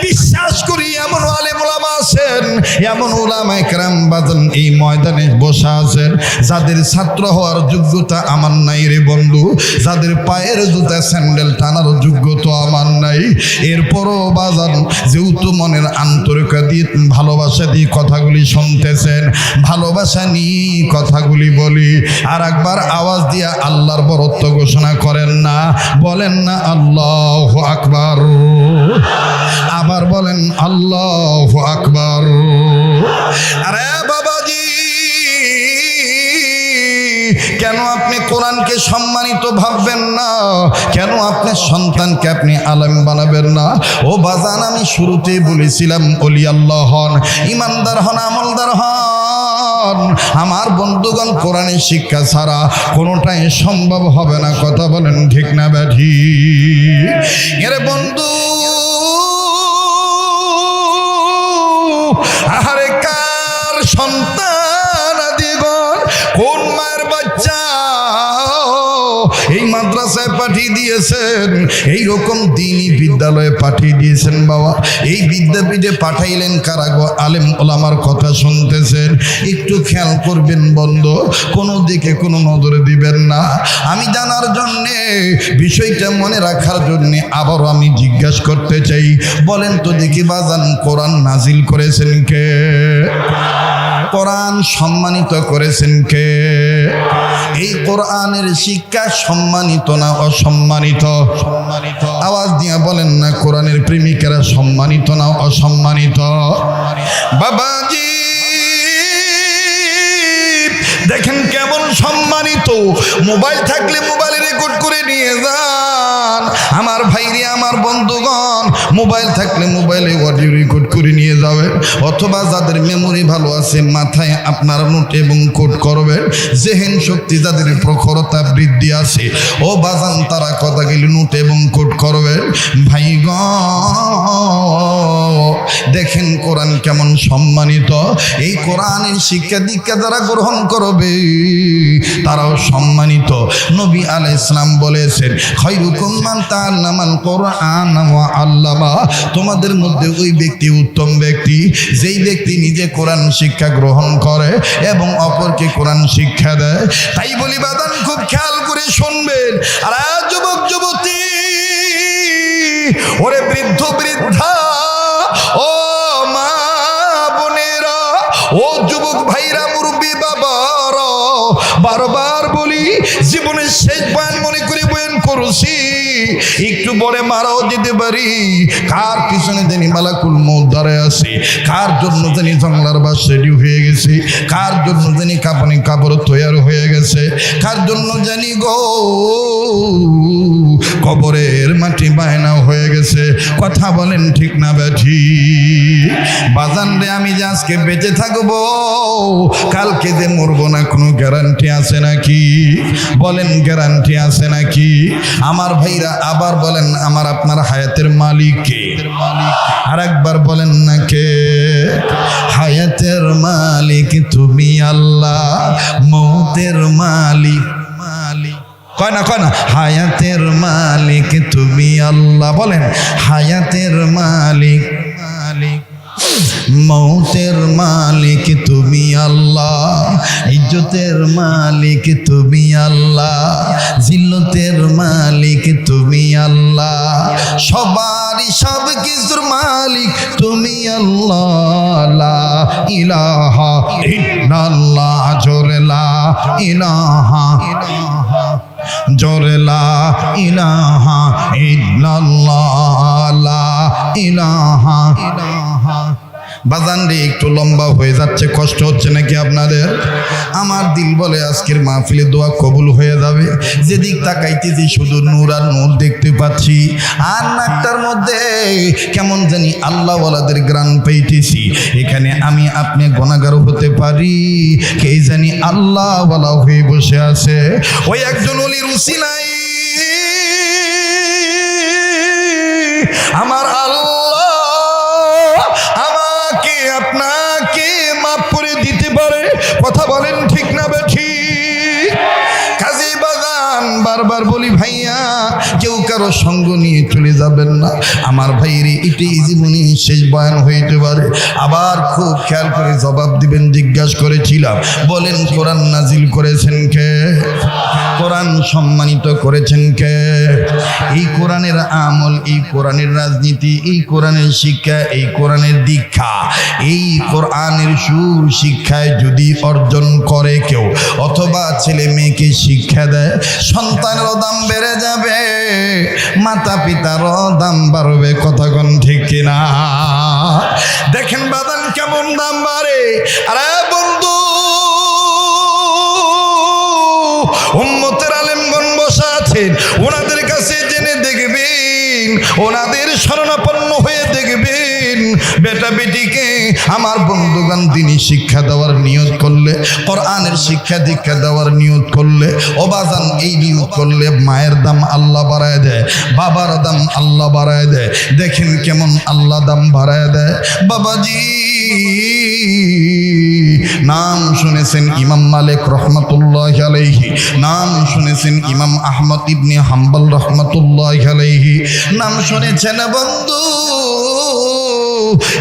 বিশ্বাস করি এমন আলেম ওলামা আছেন, এমন ওলামা কেরাম বাজান এই ময়দানে বসা আছেন, যাদের ছাত্র হওয়ার যোগ্যতা আমার নাই রে বন্ধু, যাদের পায়ের জুতা স্যান্ডেল টানার যোগ্যতা আমার নাই। এরপরও বাজান যেহেতু মনের আন্তরিকতা দিয়ে ভালোবাসা দিয়ে কথাগুলি শুনতেছেন, ভালোবাসা নিয়ে কথাগুলি বলি, আর একবার আওয়াজ দিয়া আল্লাহর বরত্ব ঘোষণা করেন না, বলেন না আল্লাহু আকবার, আবার বলেন আল্লাহু আকবার। আরে বাবাজি, কেন আপনি কোরআনকে সম্মানিত ভাববেন না? কেন আপনার সন্তানকে আপনি আলেম বানাবেন না? ও বাজান, আমি শুরুতেই বলেছিলাম ওলি আল্লাহ হন, ইমানদার হন, আমলদার হন। আমার বন্ধুগণ, কোরআনের শিক্ষা ছাড়া কোনোটাই সম্ভব হবে না, কথা বলেন ঠিক না ব্যাঠি? এরে বন্ধু, আরে কার সন্তান আদিগণ, কোন মায়ের বাচ্চা এই মাদ্রাসায় পাঠিয়ে দিয়েছেন, এই রকম দিনই বিদ্যালয়ে পাঠিয়ে দিয়েছেন বাবা, এই বিদ্যাপীঠে পাঠাইলেন কারা গো? আলেম ওলামার কথা শুনতেছেন, একটু খেয়াল করবেন বন্ধু, কোনো দিকে কোনো নজরে দিবেন না। আমি জানার জন্যে, বিষয়টা মনে রাখার জন্যে আবারও আমি জিজ্ঞাসা করতে চাই, বলেন তো দেখি বাজান, কোরআন নাজিল করেছেন কে? কোরআন সম্মানিত করেছেন কে? এই কোরআনের শিক্ষা সম্মানিত না অসম্মানিত? আওয়াজ দিয়ে বলেন না, কোরআনের প্রেমিকেরা সম্মানিত না অসম্মানিত? বাবাজি দেখেন কেমন সম্মানিত। মোবাইল থাকলে মোবাইলে রেকর্ড করে নিয়ে যান আমার ভাইরে, আমার বন্ধুগণ, মোবাইল থাকলে মোবাইলে অডিও রেকর্ড করে নিয়ে যাবেন, অথবা যাদের মেমোরি ভালো আছে মাথায় আপনারা নোট এবং কোড করবেন, জেহেন শক্তি যাদের প্রখরতা বৃদ্ধি আছে ও বাজান, তারা কথাগুলি নোট এবং কোড করবেন। ভাইগণ দেখেন কোরআন কেমন সম্মানিত। এই কোরআনের শিক্ষা দীক্ষা যারা গ্রহণ করবে তারাও সম্মানিত। নবী আলাইহিস সালাম বলেছেন, খায়রুকুম মান তাআল্লামাল কোরআন ওয়া আল্লামা, তোমাদের মধ্যে ওই ব্যক্তি উত্তম ব্যক্তি যেই ব্যক্তি নিজে কোরআন শিক্ষা গ্রহণ করে এবং অপরকে কোরআন শিক্ষা দেয়। তাই বলি বাদান, খুব খেয়াল করে শুনবেন। আর যুবক যুবতী, ওরে বৃদ্ধ বৃদ্ধা, ও মা বোনেরা, ও যুবক ভাইরা, মুরব্বী বাবারা, বারবার বলি জীবনের শেষ বয়ান মনে করে বয়ান করছি, একটু পরে মারাও যেতে পারি। কার পিছনে জানি মালাকুল মউত দাঁড়ায় আছে, কার জন্য জানি জংলার বাস রেডি হয়ে গেছে, কার জন্য জানি কাপড়ে কাপড় তৈরি হয়ে গেছে, কার জন্য জানি গো কবরের মাটি বায়না হয়ে গেছে। কথা বলেন ঠিক না ব্যাঠি? বাজান রে, আমি যে আজকে বেঁচে থাকবো, কালকে যে মরবো না, কোনো গ্যারান্টি আছে নাকি? বলেন গ্যারান্টি আছে নাকি? আমার ভাইরা আবার বলেন, আমার আপনার হায়াতের মালিক কে? আর একবার বলেন না কে? হায়াতের মালিক তুমি আল্লাহ, মৌতের মালিক কয় না হায়াতের মালিক তুমি আল্লাহ। বলেন হায়াতের মালিক, মৌতের মালিক তুমি আল্লাহ, ইজ্জতের মালিক তুমি আল্লাহ, জিল্লতের মালিক তুমি আল্লাহ, সবারই সব কিছুর মালিক তুমি আল্লাহ। লা ইলাহা ইল্লাল্লাহ, জোরে লা ইলাহা, জোরে লা ইলাহা ইল্লাল্লাহ, লা ইলাহা বাজান রে একটু লম্বা হয়ে যাচ্ছে, কষ্ট হচ্ছে নাকি আপনাদের? আমার দিল বলে আজকের মাহফিলে দোয়া কবুল হয়ে যাবে। যেদিক তাকাইতেছি শুধু নূর আর নূর দেখতে পাচ্ছি, আর নাকটার মধ্যে কেমন জানি আল্লাহ ওয়ালাদের গ্রান পাইতেছি। এখানে আমি আপনি গুনাহগার হতে পারি, কে জানি আল্লাহ ওয়ালা হয়ে বসে আছে। ওই একজন ওলির উসিলাই আমার আল্লাহ আমাকে আপনাকে মাফ করে দিতে পারে। কথা বলেন ঠিক না বেঠিক? কাজী বাগান বারবার বলি ভাইয়া কেউ কারো সঙ্গ নিয়ে চলে যাবেন না। আমার ভাইরে এটাই জীবনে শেষ বয়ান হইতে পারে। আবার খুব খেয়াল করে জবাব দিবেন। জিজ্ঞাসা করেছিলাম, বলেন কোরআন নাজিল করেছেন কে? কোরআন সম্মানিত করেছেন কে? এই কোরআনের আমল, এই কোরআনের রাজনীতি, এই কোরআনের শিক্ষা, এই কোরআনের দীক্ষা, এই কোরআনের সুর শিক্ষায় যদি অর্জন করে কেউ, অথবা ছেলে মেয়েকে শিক্ষা দেয়, সন্তানেরও দাম বেড়ে যাবে, মাতা পিতারও দাম বাড়বে। কথা কোন ঠিক কিনা? দেখেন বাদান কেমন দাম বাড়ে। আরে বন্ধু, উম্মতের আলেমগণ বসা আছেন, ওনাদের কাছে জেনে দেখবেন, ওনাদের শরণাপন্ন হয়ে দেখবেন, বেটা বেটিকে আমার বন্ধুগণ দিনী শিক্ষা দেওয়ার নিয়ত করলে, কোরআনের শিক্ষা দীক্ষা দেওয়ার নিয়ত করলে, ও বাজান এই নিয়ত করলে মায়ের দাম আল্লাহ বাড়ায় দেয়, বাবার দাম আল্লাহ বাড়ায় দেয়। দেখেন কেমন আল্লাহ দাম বাড়ায় দেয়। বাবাজি নাম শুনেছেন ইমাম মালিক রহমাতুল্লাহি আলাইহি, নাম শুনেছেন ইমাম আহমদ ইবনে হাম্বল রহমাতুল্লাহি আলাইহি, নাম শুনেছেন বন্ধু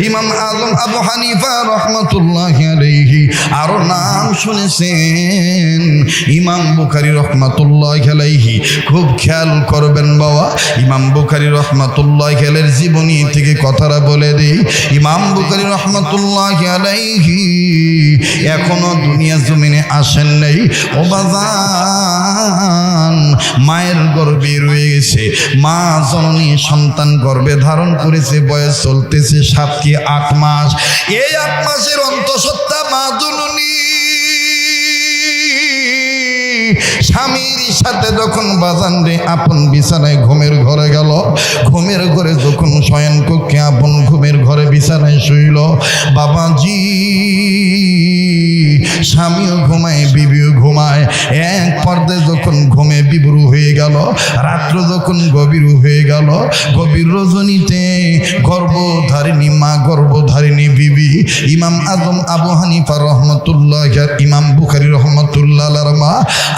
ইমাম আজম আবু হানিফা রহমাতুল্লাহি আলাইহি, আরো নাম শুনেছেন ইমাম বুখারী রহমাতুল্লাহি আলাইহি। খুব খেয়াল করবেন বাবা, ইমাম বুখারী রহমাতুল্লাহি আলাইহির জীবনী থেকে কথাটা বলে দেই। ইমাম বুখারী রহমাতুল্লাহি আলাইহি এখনো দুনিয়া জমিনে আসেন নাই। ও বাজান মায়ের গর্ভে রয়ে গেছে, মা জননী সন্তান গর্ভে ধারণ করেছে, বয়স চলতেছে 7 কি 8 মাস। এই 8 মাসের অন্তঃসত্ত্বা মা জননী স্বামীর সাথে যখন বাজান রে আপন বিছানায় ঘুমের ঘরে গেল, ঘুমের ঘরে যখন শয়ন কক্ষে আপন ঘুমের ঘরে বিছানায় শুইল, বাবাজি স্বামীও ঘুমায়, বিবিও ঘুমায়। এক পর্দায় যখন ঘুমে বিভোর হয়ে গেল, রাত্র যখন গভীর হয়ে গেল, গভীর রজনীতে গর্ভধারিণী মা, গর্ভধারিণী বিবি ইমাম আজম আবু হানিফা রহমতুল্লাহ, ইমাম বুখারী রহমতুল্লাহ মা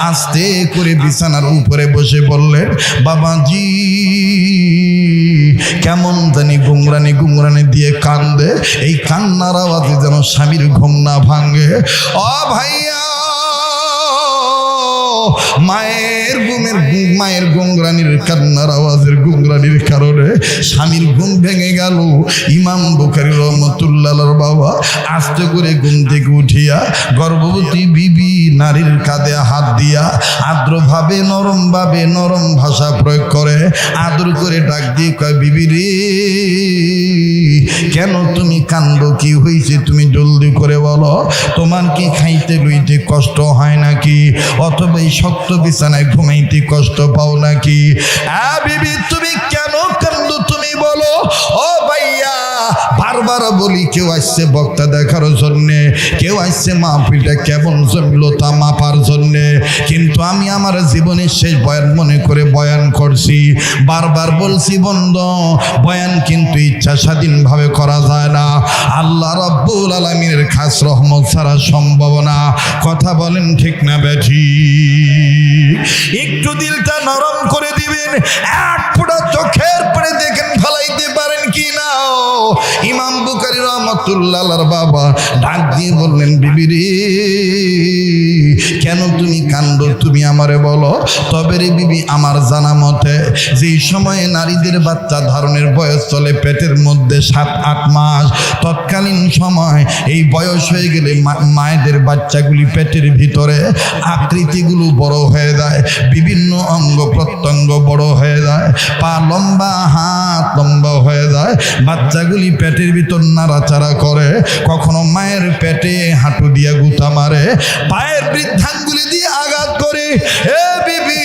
আস্তে করে বিছানার উপরে বসে বললেন, বাবাজি কেমন জানি গুমরানি গুমরানি দিয়ে কান্দে, এই কান্নার আওয়াজে যেন স্বামীর ঘুম না ভাঙে। ও ভাইয়া, মায়ের গুমরানির কান্নার আওয়াজের গুমরানির কারণে স্বামীর ঘুম ভেঙে গেল। ইমাম বুখারী রহমাতুল্লাহর বাবা আস্তে করে ঘুম থেকে উঠিয়া গর্ভবতী বিবি নারীর কাঁধে হাত দিয়া আর্দ্রভাবে নরমভাবে নরম ভাষা প্রয়োগ করে আদর করে ডাক দিয়ে কয়, বিবি রে কেন তুমি কান্দো, কি হয়েছে তুমি জলদি করে বলো, তোমার কি খাইতে লইতে কষ্ট হয় নাকি, অথবা এই শক্ত বিছানায় ঘুমাইতে কষ্ট পাও নাকি? বিবি তুমি কেন কান্দো তুমি বলো। ও ভাইয়া বারবার বলি, কেউ আসছে বক্তা দেখার জন্যে, কেউ আসছে মাহফিলটা কেমন জমলো তা মাপার জন্যে, কিন্তু আমি আমার জীবনের শেষ বয়ান মনে করে বয়ান করছি। বারবার বলছি বন্ধু, বয়ান কিন্তু ইচ্ছা স্বাধীনভাবে করা যায় না, আল্লাহ রাব্বুল আলামিনের খাস রহমত ছাড়া সম্ভব না। কথা বলেন ঠিক না বেঠিক? একটু দিলটা নরম করে দিবেন, এক ফোঁটা চোখের পরে দেখেন ফেলাইতে পারেন কি না। ইমাম বুখারী রহমাতুল্লাহর বাবা ডাক দিয়ে বললেন, বিবি রে কেন তুমি কান্দো, তুমি আমারে বলো। তবে রে বিবি, আমার জানা মতে যেই সময়ে নারীদের বাচ্চা ধারণের বয়স চলে পেটের মধ্যে 7-8 মাস, তৎকালীন সময় এই বয়স হয়ে গেলে মায়েদের বাচ্চাগুলি পেটের ভিতরে আকৃতিগুলো বড় হয়ে যায়, বিভিন্ন অঙ্গ প্রত্যঙ্গ বড় হয়ে যায়, পা লম্বা, হাত লম্বা হয়ে যায়, বাচ্চাগুলি পেটের ভিতর নাড়াচাড়া করে, কখনো মায়ের পেটে হাঁটু দিয়া গুতা মারে, পায়ের বৃদ্ধাঙ্গুলি দিয়ে আঘাত করে। এ বিবি,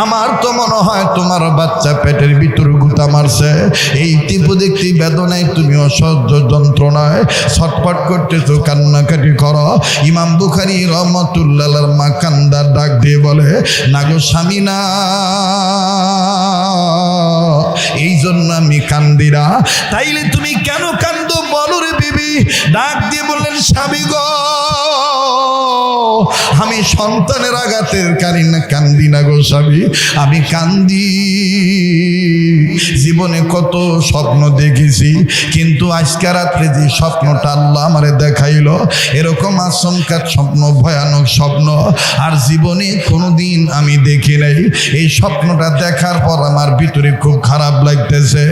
আমার তো মনে হয় তোমার বাচ্চা পেটের ভিতর গুতা মারছে। এই তীব্র দেখতে বেদনায় তুমি অসহ্য যন্ত্রণায় ছটফট করতেছো, কান্নাকাটি করো। ইমাম বুখারী রহমাতুল্লাহর মা কান্দার ডাক দিয়ে বলে, না গো স্বামী না, এই জন্য আমি কান্দিরা। তাইলে তুমি কেন কান্দো বলো রে বিবি? ডাক দিয়ে বললেন, স্বামী গো, আমি সন্তানের আঘাতের কারণে কান্দি না গো স্বামী, আমি কান্দি জীবনে কত স্বপ্ন দেখেছি, কিন্তু আজকে রাত্রে যে স্বপ্নটা আল্লাহ আমারে দেখাইলো, এরকম আশঙ্কার স্বপ্ন, ভয়ানক স্বপ্ন আর জীবনে কোনোদিন আমি দেখি নাই। এই স্বপ্নটা দেখার পর আমার ভিতরে খুব খারাপ লাগতেছে।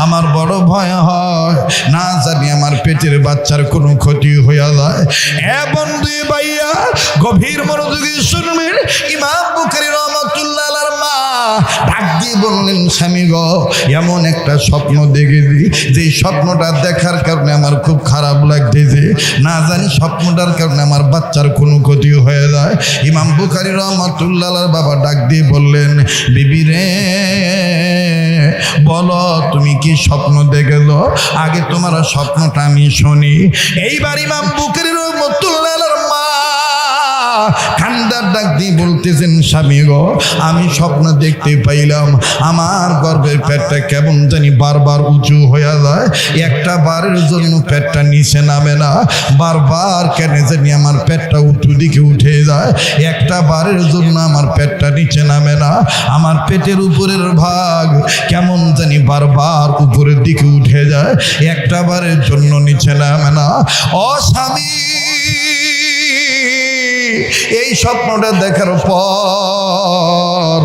আমার বড় ভয় হয়, না জানি আমার পেটের বাচ্চার কোনো ক্ষতি হইয়া যায়। এ বন্ধু ভাইয়া, গভীর মনোযোগী শুনবেন। ইমাম বুখারী রাহমাতুল্লাহর মা ডাক দিয়ে বললেন, স্বামী গো, এমন একটা স্বপ্ন দেখেছি, যে স্বপ্নটা দেখার কারণে আমার খুব খারাপ লাগতেছে, না জানি স্বপ্নটার কারণে আমার বাচ্চার কোনো ক্ষতি হয়ে যায়। ইমাম বুখারী রাহমাতুল্লাহর বাবা ডাক দিয়ে বললেন, বিবি রে, বলো তুমি কি স্বপ্ন দেখেছো? আগে তোমার স্বপ্নটা আমি শুনি। এইবার ইমাম বুখারী রাহমাতুল্লাহর মা কান্দার ডাক দিয়ে বলতেছেন, স্বামী গো, আমি স্বপ্ন দেখতে পাইলাম আমার গর্ভের পেটটা কেমন জানি বারবার উঁচু হয়ে যায়, একটা বারের জন্য পেটটা নিচে নামে না, বারবার কেন জানি আমার পেটটা উঁচু দিকে উঠে যায়, একটা বারের জন্য আমার পেটটা নিচে নামে না, আমার পেটের উপরের ভাগ কেমন জানি বারবার উপরের দিকে উঠে যায়, একটা বারের জন্য নিচে নামে না। ও স্বামী, এই স্বপ্নটা দেখার পর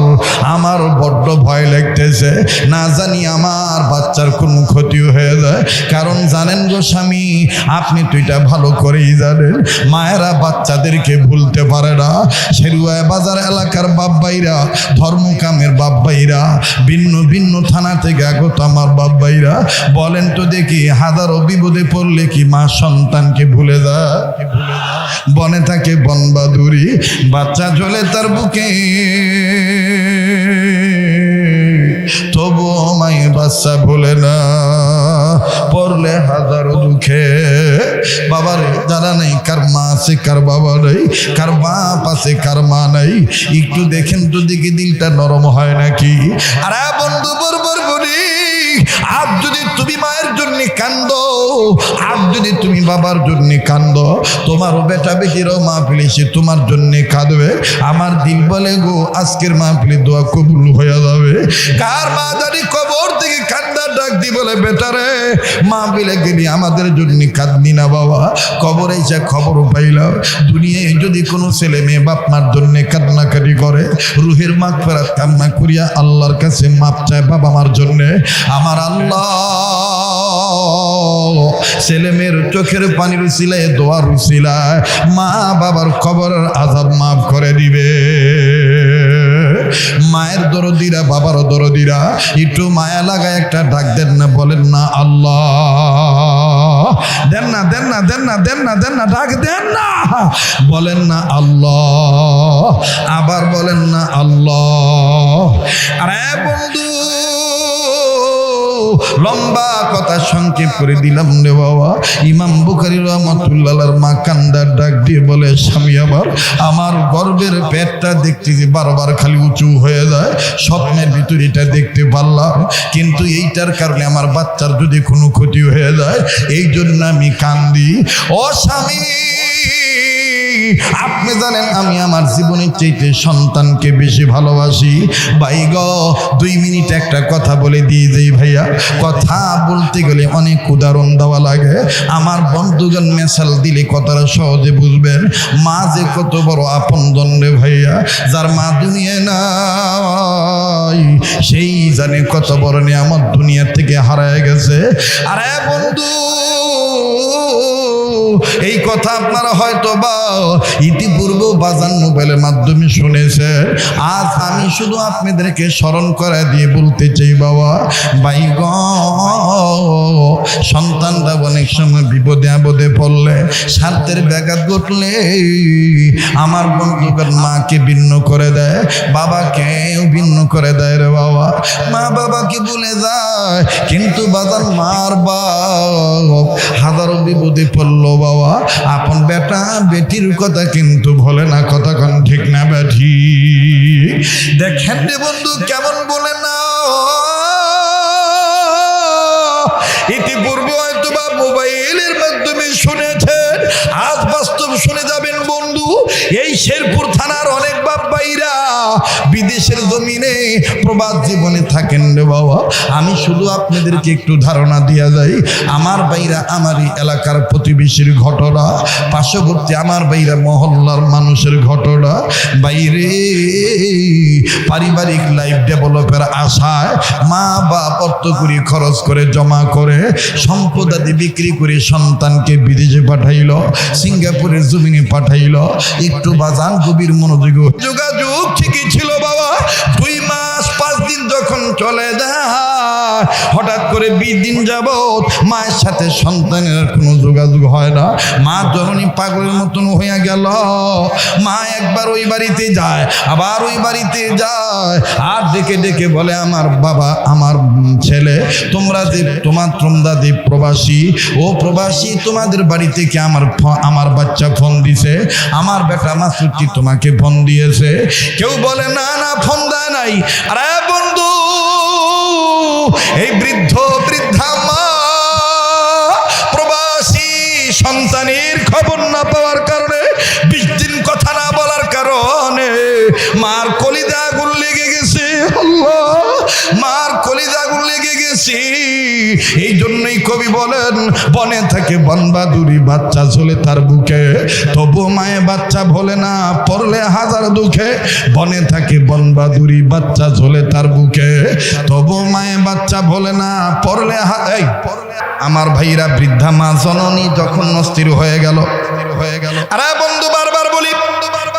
আমার বড্ড ভয় লাগতেছে, না জানি আমার বাচ্চার কোনো ক্ষতি হয়ে যায়। কারণ জানেন গো স্বামী, আপনি তো এটা ভালো করেই জানেন, মায়েরা বাচ্চাদেরকে ভুলতে পারে না। শেরুয়া বাজার এলাকার বাব্বাইরা, ধর্মকামের বাব্বাইরা, ভিন্ন ভিন্ন থানা থেকে আগত আমার বাব্বাইরা, বলেন তো দেখি, হাজারো বিপদে পড়লে কি মা সন্তানকে ভুলে যায়? বনে থাকে বনবাদুরি, বাচ্চা ঝোলে তার বুকে, তবুও মাই বাচ্চা ভুলে না, পড়লে হাজারো দুঃখে। বাবার যারা নেই, কার মা আছে কার বাবা নেই, কার বাপ আছে কার মা নেই, একটু দেখেন তো দেখি দিলটা নরম হয় নাকি। আরে বন্ধু বরবর বলি, আজ যদি তুমি মায়ের জন্য কান্দো, আজ যদি তুমি বাবার জন্য কান্দো, তোমারও বেটা বেটিরও মাহফিল এসে তোমার জন্য কাঁদবে। আমার দিল বলে গো, আজকের মাহফিলে দোয়া কবুল হয়ে যাবে। কার মা জানি কবর থেকে কান্না ডাক দি বলে, বেটারে মাহফিলে গেলি আমাদের জন্য কাঁদনি না বাবা, কবরে এসে খবর পাইলাম দুনিয়ায় যদি কোনো ছেলে মেয়ে বাপ মার জন্য কান্নাকাটি করে, রুহের মাগফিরাত কামনা করিয়া আল্লাহর কাছে মাপ চায় বাবা মার জন্য, আমার আল্লাহ ছেলে মেয়ের চোখের পানির উসিলায়, দোয়ার উসিলায় মা বাবার কবরের আযাব মাফ করে দিবে। মায়ের দরদিরা, বাবার দরদিরা, একটু মায়া লাগায় একটা ডাক দেন না, বলেন না আল্লাহ, দেন না, দেন না, দেন না, দেন না, দেন না, ডাক দেন না, বলেন না আল্লাহ, আবার বলেন না আল্লাহ। আরে বন্ধু, লম্বা কথা সংক্ষেপ করে দিলাম রে বাবা। ইমাম বুখারী রাহমাতুল্লাহর মা কান্দার ডাক দিয়ে বলে, স্বামী আমার গর্ভের পেটটা দেখতে যে বারবার খালি উঁচু হয়ে যায়, স্বপ্নের ভিতরে এটা দেখতে পারলাম, কিন্তু এইটার কারণে আমার বাচ্চার যদি কোনো ক্ষতি হয়ে যায়, এই জন্য আমি কান্দি। ও স্বামী, আপনি জানেন আমি আমার জীবনের চাইতে সন্তানকে বেশি ভালোবাসি। ভাই গো, 2 মিনিট একটা কথা বলে দিয়ে যাই ভাইয়া। কথা বলতে গেলে অনেক উদাহরণ দেওয়া লাগে, আমার বন্ধুগণ মেশাল দিলে কথাটা সহজে বুঝবেন। মা যে কত বড় আপনজন রে ভাইয়া, যার মা দুনিয়ায় নাই সেই জানে কত বড় নিয়ামত দুনিয়া থেকে হারায় গেছে। আরে বন্ধু, এই কথা আপনারা হয়তো বা ইতিপূর্বে বাজান মোবাইলের মাধ্যমে শুনেছেন। আজ আমি শুধু আপনাদেরকে স্মরণ করে দিয়ে বলতে চাই বাবা, বাইগন অনেক সময় বিপদে আপদে পড়লে, স্বার্থের ব্যাঘাত ঘটলে আমার বন্ধুগণ মাকে ভিন্ন করে দেয়, বাবাকেও ভিন্ন করে দেয় রে বাবা। মা বাবাকে ভুলে যায়, কিন্তু বাজান মার বাপ হাজারো বিপদে পড়লো বাবা, আপন বেটা বেটির কথা কিন্তু ভোলে না। কথা কোন ঠিক না বেঠি? দেখেন রে বন্ধু কেমন বলে না। ইতিপূর্বে হয়তো বা মোবাইলের মাধ্যমে শুনেছেন, আজ বাস্তব শুনে যাবেন বন্ধু। এই শেরপুর থানার অনেক বাপ ভাইরা বিদেশের জমিনে প্রবাস জীবনে থাকেন রে বাবা। আমি শুধু আপনাদেরকে একটু ধারণা দিয়া যাই, আমার ভাইরা আমারই এলাকার প্রতিবেশীর ঘটনা, পার্শ্ববর্তী আমার ভাইরা মহল্লার মানুষের ঘটনা। বাইরে পারিবারিক লাইফ ডেভেলপের আশায় মা বাপ অর্থ করি খরচ করে জমা করে সম্পদ আদি বিক্রি করে সন্তানকে বিদেশে পাঠাইল, সিঙ্গাপুরের জমিনে পাঠাইল। একটু বাজান গভীর মনোযোগ যোগাযোগ ঠিকই ছিল বাবা। 2 মাস 5 দিন যখন চলে যায়, হঠাৎ করে 20 দিন যাবত মায়ের সাথে সন্তানের কোনো যোগাযোগ হয় না। মা জননী পাগলের মতন হইয়া গেল। মা একবার ওই বাড়িতে যায়, আবার ওই বাড়িতে যায়, আর ডেকে ডেকে বলে আমার বাবা, আমার ছেলে, তোমরা যে প্রবাসী, ও প্রবাসী, তোমাদের বাড়ি থেকে আমার বাচ্চা ফোন দিছে, আমার বেটা মাসুদটি তোমাকে ফোন দিয়েছে। কেউ বলে না না ফোন দেয় নাই। আরে বন্ধু, এই বৃদ্ধা মা প্রবাসী সন্তানের খবর না পাওয়ার কারণে, 20 দিন কথা না বলার কারণে মার কলিজা আগুন লেগে গেছে। আল্লাহ, মার কলিজা আগুন লেগে গেছে। এই জন্যই কবি বলেন, বনে থাকে বনবাদুরি, বাচ্চা চলে তার বুকে, তবু মায়ে বাচ্চা ভোলে না, পড়লে হাজার দুঃখে। বনে থাকে বনবাদুরি, বাচ্চা চলে তার বুকে, তবু মায়ে বাচ্চা ভোলে না, পড়লে আমার ভাইরা বৃদ্ধা মা জননী যখন অস্থির হয়ে গেল। আরে বন্ধু, বারবার বলি,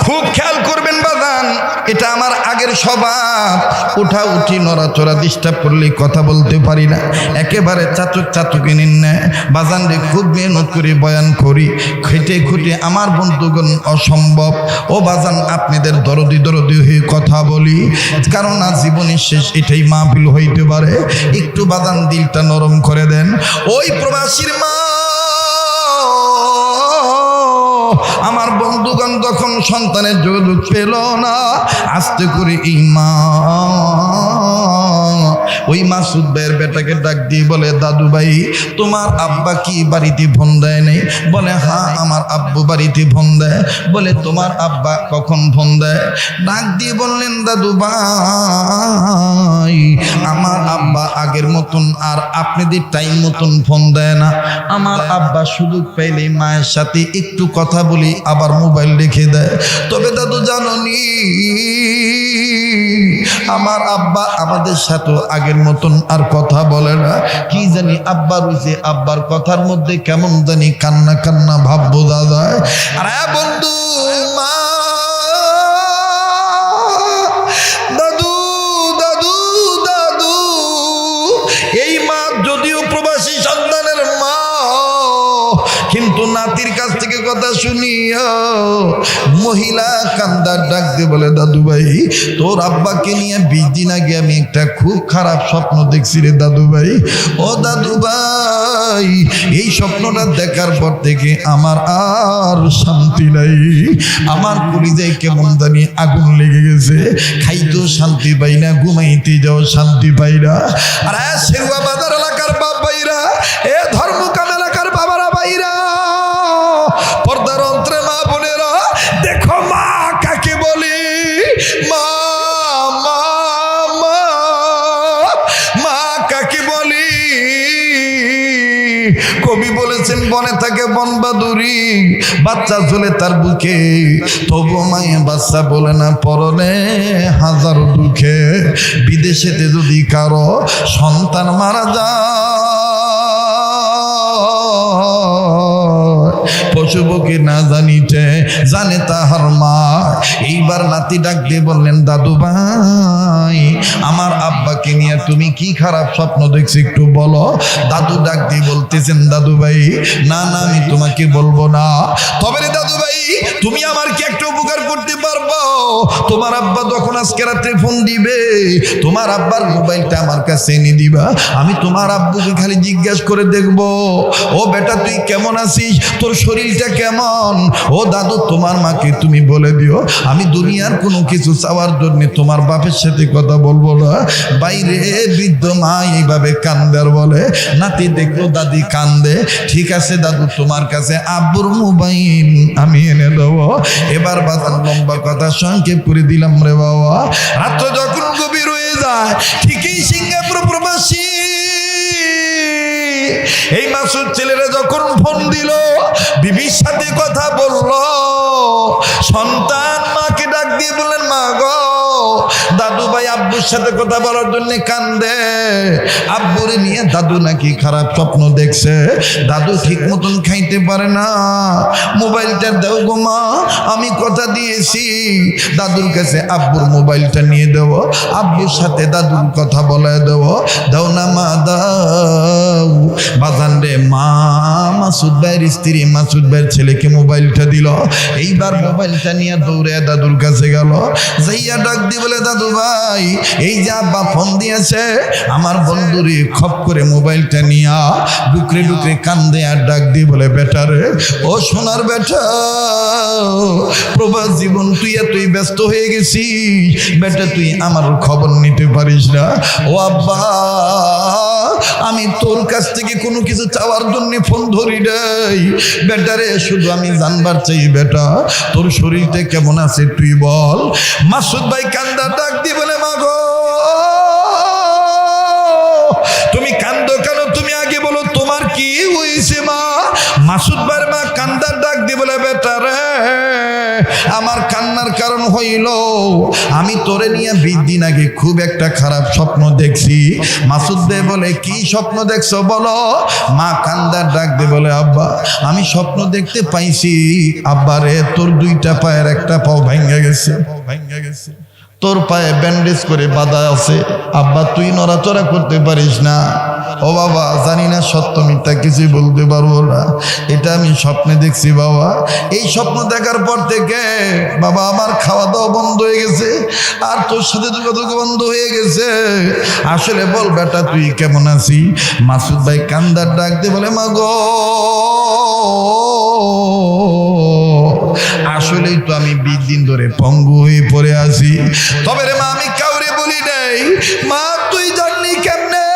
খুব খেয়াল করবেন বাজান, এটা আমার আগের স্বভাব। উঠা উঠি নড়াচড়া ডিস্টার্ব করলে কথা বলতে পারি না, একেবারে চাচুকে নিন না বাজান রে। খুব মেহনত করে বয়ান করি, খেটে খুঁটে আমার বন্ধুগণ অসম্ভব। ও বাজান, আপনাদের দরদি হয়ে কথা বলি, কারণ আজ জীবনের শেষ এটাই মাহফিল হইতে পারে। একটু বাজান দিলটা নরম করে দেন। ওই প্রবাসীর মা, আমার বন্ধুগণ যখন সন্তানের যোগাযোগ পেল না, আস্তে করে এই মা ওই মাসুদ ভাইয়ের বেটাকে ডাক দিয়ে বলে, দাদু ভাই, তোমার আব্বা কি বাড়িতে ফোন দেয় নাই? বলে, হ্যাঁ আমার আব্বু বাড়িতে ফোন দেয়। বলে, তোমার আব্বা কখন ফোন দেয়? ডাক দিয়ে বললেন, দাদু ভাই, আমার আব্বা আগের মতন আর আপনাদের টাইম মতন ফোন দেয় না। আমার আব্বা সুযোগ পাইলে মায়ের সাথে একটু কথা বলি, আবার মোবাইল রেখে দেয়। তবে দাদু জাননি, আমার আব্বা আমাদের সাথে আগের মতন আর কথা বলে না। কি জানি আব্বা রয়েছে, আব্বার কথার মধ্যে কেমন জানি কান্না কান্না ভাব বোঝা যায়। আরে বন্ধু, মা দাদু দাদু দাদু, এই মা যদিও প্রবাসী সন্তানের মা, কিন্তু নাতির কাছ থেকে কথা শুনিয়া মহিলা কান্দার ডাক দিয়ে বলে, দাদু ভাই, তোর আব্বাকে নিয়ে 20 দিন আগে আমি একটা খুব খারাপ স্বপ্ন দেখছি রে দাদু ভাই। ও দাদু ভাই, এই স্বপ্নটা দেখার পর থেকে আমার আর শান্তি নাই। আমার কলিজায় কেমন জানি আগুন লেগে গেছে, খাইতেও শান্তি পাই না, ঘুমাইতে যাও শান্তি পাই না। আর শেরুয়া বাজার এলাকার বাপ ভাইরা, এ ধর্মকাম এলাকার বাবারা ভাইরা, পর্দার অন্তরে মা বোনেরা, দেখো মা কাকে বলি। মা মা মা মা কাকে বলি? কবি বলেছেন, বনে থাকে বনবাদুরি, বাচ্চা ঝুলে তার বুকে, তবু মায়ে বাচ্চা বলে না, পরলে হাজার দুঃখে। বিদেশেতে যদি কারো সন্তান মারা যায়, পশুপক্ষী না জানিতে জানে তাহার মা। এইবার নাতি ডাক দিয়ে বললেন, দাদু ভাই, আমার আব্বাকে নিয়ে তুমি কি খারাপ স্বপ্ন দেখছো একটু বলো। দাদু ডাক দিয়ে বলতেছেন, দাদু ভাই না না আমি তোমাকে বলবো না, তবে রে দাদু ভাই তুমি আমার কি একটা উপকার করতে পারবো? তোমার আব্বা যখন আজকে রাত্রে ফোন দিবে, তোমার আব্বার মোবাইলটা আমার কাছে এনে দিবা, আমি তোমার আব্বুকে খালি জিজ্ঞাসা করে দেখবো, ও বেটা তুই কেমন আছিস, তোর শরীরটা কেমন? ও দাদু তোমার মাকে তুমি বলে দিও আমি দুনিয়ার কোনো কিছু চাওয়ার জন্য তোমার বাপের সাথে কথা বলবো না। বাইরে বৃদ্ধ মা এইভাবে কান্দার বলে, নাতি দেখলো দাদি কান্দে, ঠিক আছে দাদু তোমার কাছে আব্বুর মোবাইল আমি এনে দেবো। এবার বাজার লম্বা কথা সংক্ষেপ করে দিলাম রে বাবা। রাত্র যখন গভীর হয়ে যায়, ঠিকই সিঙ্গাপুর প্রবাসী এই মাসুদ ছেলেরা যখন ফোন দিল, বিবির সাথে কথা বললো, সন্তান মাকে ডাক দিয়ে বললেন, মা গো দাদু ভাই আব্বুর সাথে কথা বলার জন্য কান্দে, আব্বুরে নিয়ে দাদু নাকি খারাপ স্বপ্ন দেখছে, দাদু ঠিক মতন খাইতে পারে না, মোবাইলটা দাও গো মা, আমি কথা দিয়েছি দাদুর কাছে আব্বুর মোবাইলটা নিয়ে দেব, আব্বুর সাথে দাদুর কথা বলে দেব, দাও না মা দাও। বাজান রে মা মাসুদ ভাইয়ের স্ত্রী মাসুদ ভাইয়ের ছেলেকে মোবাইলটা দিল, এইবার মোবাইলটা নিয়ে দৌড়ে দাদুর কাছে গেল, যাইয়া ডাক দিয়ে বলে, দাদু ভাই এই যে আব্বা ফোন দিয়েছে, আমার বন্ধুরে খপ করে মোবাইলটা নিয়া ডুকরে ডুকরে কান্দে আর ডাক দিয়ে বলে, বেটা রে ও সোনার বেটা, প্রবাস জীবন তুই এতই ব্যস্ত হয়ে গেছিস বেটা, তুই আমার খবর নিতে পারিস না? ও আব্বা আমি তোর কাছ থেকে কোনো কিছু চাওয়ার জন্য ফোন ধরি নাই বেটারে, শুধু আমি জানবার চাই বেটা তোর শরীরটা কেমন আছে তুই বল। মাসুদ ভাই কান্দা ডাক দিয়ে বলে, মা গো তুমি কান্দো কেন, তুমি আগে বলো তোমার কি হয়েছে মা? মাসুদ ভাইয়ের মা কান্দার ডাক দিয়ে বলে, বেটা রে আমার কান্নার কারণ হইল আমি তোরে নিয়ে 20 দিন আগে খুব একটা খারাপ স্বপ্ন দেখছি। মাসুদ ভাই বলে, কি স্বপ্ন দেখছো বলো? মা কান্দার ডাক দিয়ে বলে, আব্বা আমি স্বপ্ন দেখতে পাইছি আব্বা রে তোর 2টা পায়ের একটা পাও ভাঙ্গা গেছে, তোর পায়ে ব্যান্ডেজ করে বাঁধা আছে আব্বা, তুই নড়াচড়া করতে পারিস না। ও বাবা জানি না সত্য মিথ্যা কিছুই বলতে পারবো না, এটা আমি স্বপ্নে দেখছি বাবা। এই স্বপ্ন দেখার পর থেকে বাবা আমার খাওয়া দাওয়া বন্ধ হয়ে গেছে, আর তোর সাথে যোগাযোগ বন্ধ হয়ে গেছে, আসলে বল বেটা তুই কেমন আছিস? মাসুদ ভাই কান্দার ডাক দিয়ে বলে, মা গো আসলেই তো আমি 20 দিন ধরে পঙ্গু হয়ে পড়ে আছি, তবে রে মা আমি কাউরে বলি নাই, মা তুই জানলি কেমনে?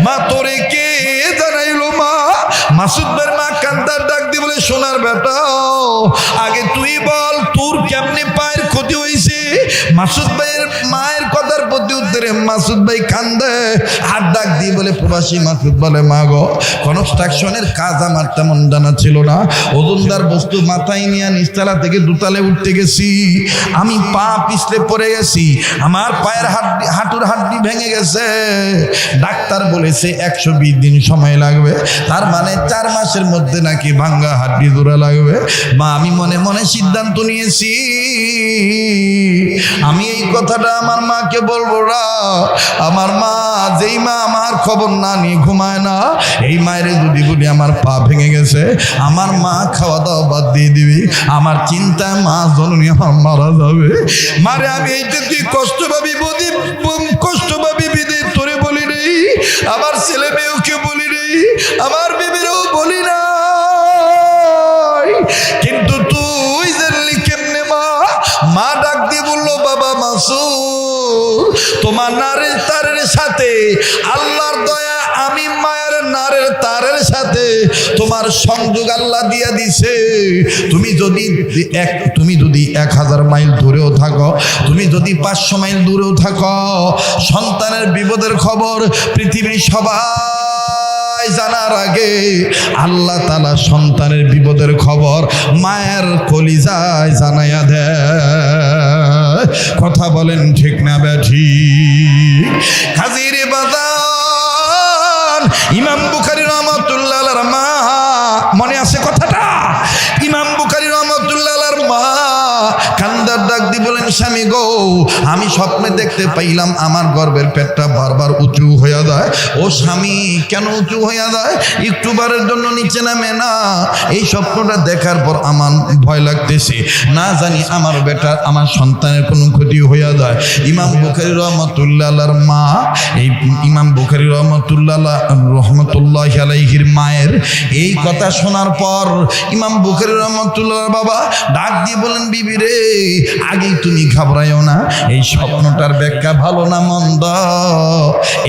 মা তোরে কে জানাইলো মা? মাসুদ ভাইয়ের মা কান্দার ডাক দিয়ে বলে, সোনার বেটা আগে তুই বল তোর কেমনে পায়ের ক্ষতি হয়েছে? মাসুদ ভাইয়ের মায়ের কথার প্রতি উত্তরে মাসুদ ভাই কান্দে আর ডাক দিয়ে বলে, প্রবাসী মাসুদ বলে, মা গো কনস্ট্রাকশনের কাজ আমার তেমন জানা ছিল না, ওজনদার বস্তু মাথায় নিয়ে নিচতলা থেকে দুতলে উঠতে গেছি, আমি পা পিছলে পড়ে গেছি, আমার পায়ের হাঁটুর হাড্ডি ভেঙে গেছে, ডাক্তার বলেছে 120 দিন সময় লাগবে, তার মানে 4 মাসের মধ্যে নাকি ভাঙ্গা হাড্ডি জোড়া লাগবে। মা আমি মনে মনে সিদ্ধান্ত নিয়েছি আমি এই কথাটা আমার মাকে বলবো না। আমার মা যেই মা আমার খবর না নিয়ে ঘুমায় না, এই মায়ের যদি বলি আমার পা ভেঙে গেছে, আমার মা খাওয়া দাওয়া বাদ দিয়ে দিবি, আমার চিন্তায় মা জননী আমার মারা যাবে। মারে আমি এইটা তুই কষ্ট পাবি বদি, কষ্ট পাবি বিদে তোরে বলি নেই, আমার ছেলে মেয়েকে বলি নেই, আমার বিবিরও বলি না, কিন্তু তুই জানলি কেমনে? মা ডাক দিয়ে বললো, বাবা মাসুদ তোমার নারের তারের সাথে আল্লাহর দয়া, আমি মায়ের নারের তারের সাথে তোমার সংযোগ আল্লাহ দিয়া দিছে। তুমি যদি 1000 মাইল দূরেও থাকো, তুমি যদি 500 মাইল দূরেও থাকো, সন্তানের বিপদের খবর পৃথিবীর সবাই জানার আগে আল্লাহ তাআলা সন্তানের বিপদের খবর মায়ের কলিজায় জানাইয়া দেয়। কথা বলেন ঠিক না বেঠি? কাজীর বাজান ইমাম বুখারী রাহমাতুল্লাহ আলাইহির মা, মনে আছে কথাটা? ইমাম বুখারী রাহমাতুল্লাহ আলাইহির মা কান্দার ডাক দিয়ে বলেন, স্বামী গো আমি স্বপ্নে দেখতে পাইলাম আমার গর্ভের পেটটা বারবার উঁচু হইয়া যায়। ও স্বামী, কেন উঁচু হইয়া যায়? একটু বারের জন্য নিচে নামে না। এই স্বপ্নটা দেখার পর আমার ভয় লাগতেছে, না জানি আমার বেটা আমার সন্তানের কোনো ক্ষতি হইয়া যায়। ইমাম বুখারী রহমতুল্লাহ আলাইহির মা, এই ইমাম বুখারী রহমতুল্লাহ আলাইহির মায়ের এই কথা শোনার পর ইমাম বুখারী রহমতুল্লাহ বাবা ডাক দিয়ে বলেন, বিবি রে, আগেই তুমি ঘাবড়াইও না। এই স্বপ্নটার ব্যাখ্যা ভালো না মন্দ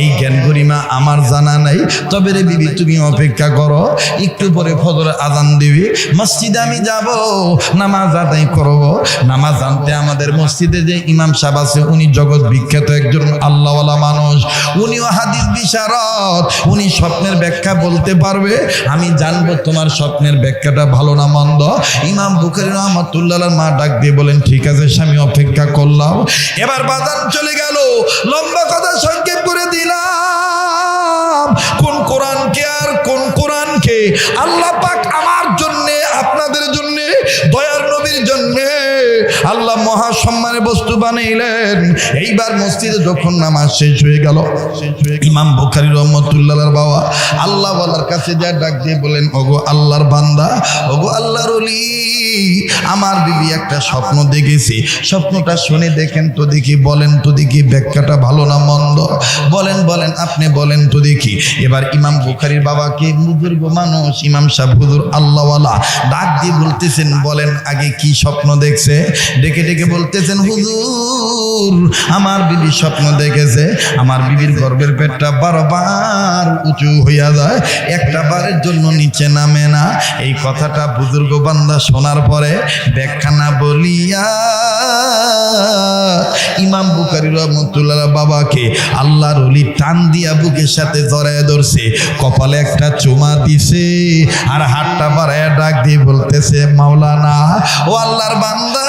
এই জ্ঞান গরিমা আমার জানা নাই। তবে রে বিবি, তুমি অপেক্ষা করো, একটু পরে ফজর আজান দিবি, মসজিদে আমি যাব, নামাজ আদায় করব। নামাজ আনতে আমাদের মসজিদে যে ইমাম সাহেব আছে, উনি জগৎ বিখ্যাত একজন আল্লাহওয়ালা মানুষ, উনিও হাদিস বিশারদ, উনি স্বপ্নের ব্যাখ্যা বলতে পারবে। আমি জানবো তোমার স্বপ্নের ব্যাখ্যাটা ভালো না মন্দ। ইমাম বুখারী রহমাতুল্লাহর মা ডাক দিয়ে বলেন, ঠিক আছে স্বামী, অপেক্ষা করলাম। এবার বাজান চলে গেল। লম্বা কথা সংক্ষেপ করে দিলাম। কোন কোরআনকে আর কোন কোরআনকে আল্লাহ পাক আমার জন্যে, আপনাদের জন্যে, দয়ার নবীর জন্যে আল্লাহ মহা সম্মানের বস্তু বানাইলেন। এইবার মসজিদে যখন নামাজ শেষ হয়ে গেল, ইমাম বুখারী রহমাতুল্লাহর বাবা আল্লাহ ওয়ালার কাছে যা ডাক দিয়ে বলেন, ওগো আল্লাহর বান্দা, ওগো আল্লাহর ওলি, আমার বিবি একটা স্বপ্ন দেখেছি। স্বপ্নটা শুনে দেখেন তো দেখি, বলেন তো দেখি ব্যাখ্যাটা ভালো না মন্দ, বলেন বলেন, আপনি বলেন তো দেখি। এবার ইমাম বুখারীর বাবাকে, বুজুর্গ মানুষ ইমাম সাহেব হুজুর আল্লাহওয়ালা, ডাক দিয়ে বলতেছেন, বলেন আগে কি স্বপ্ন দেখছে? ডেকে ডেকে বলতেছেন, হুজুর আমার বিবি স্বপ্ন দেখেছে, আমার বিবির গর্ভের পেটটা বারবার উঁচু হইয়া যায়, একটা বারের জন্য নিচে নামে না। এই কথাটা বুজুর্গ বান্দা শোনার পরে ব্যাখ্যা না বলিয়া ইমাম বুখারী রহমাতুল্লাহ বাবাকে আল্লাহর ওলি টান দিয়া বুকের সাথে জড়ায় ধরছে, কপালে একটা চুমা দিছে, আর হাতটা বাড়ায় ডাক দিয়ে বলতেছে, মাওলানা, ও আল্লাহর বান্দা,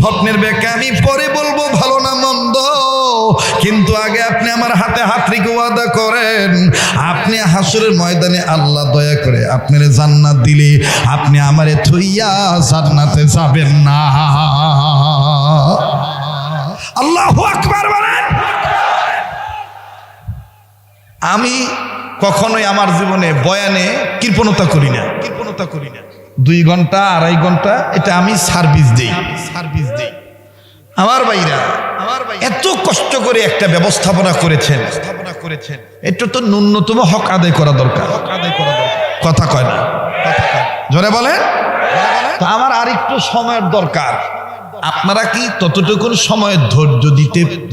স্বপ্নের ব্যাখ্যা আমি পরে বলবো, ভালো না মন্দ, কিন্তু আগে আপনি আমার হাতে হাত রেখে ওয়াদা করেন, আপনি হাসরের ময়দানে আল্লাহ দয়া করে আপনার জান্নাত দিলে আপনি আমারে থইয়া জান্নাতে যাবেন না। আল্লাহু আকবার বলেন। আমি কখনোই আমার জীবনে বয়ানে কৃপণতা করি না। 2 ঘন্টা 2.5 ঘন্টা এটা আমি সার্ভিস দেই। আমার ভাইরা এত কষ্ট করে একটা ব্যবস্থাপনা করেছেন, এটা তো ন্যূনতম হক আদায় করা দরকার। কথা কয় না, জোরে বলেন। তো আমার আরেকটু সময়ের দরকার। আপনারা কি ততটুকু সময়ের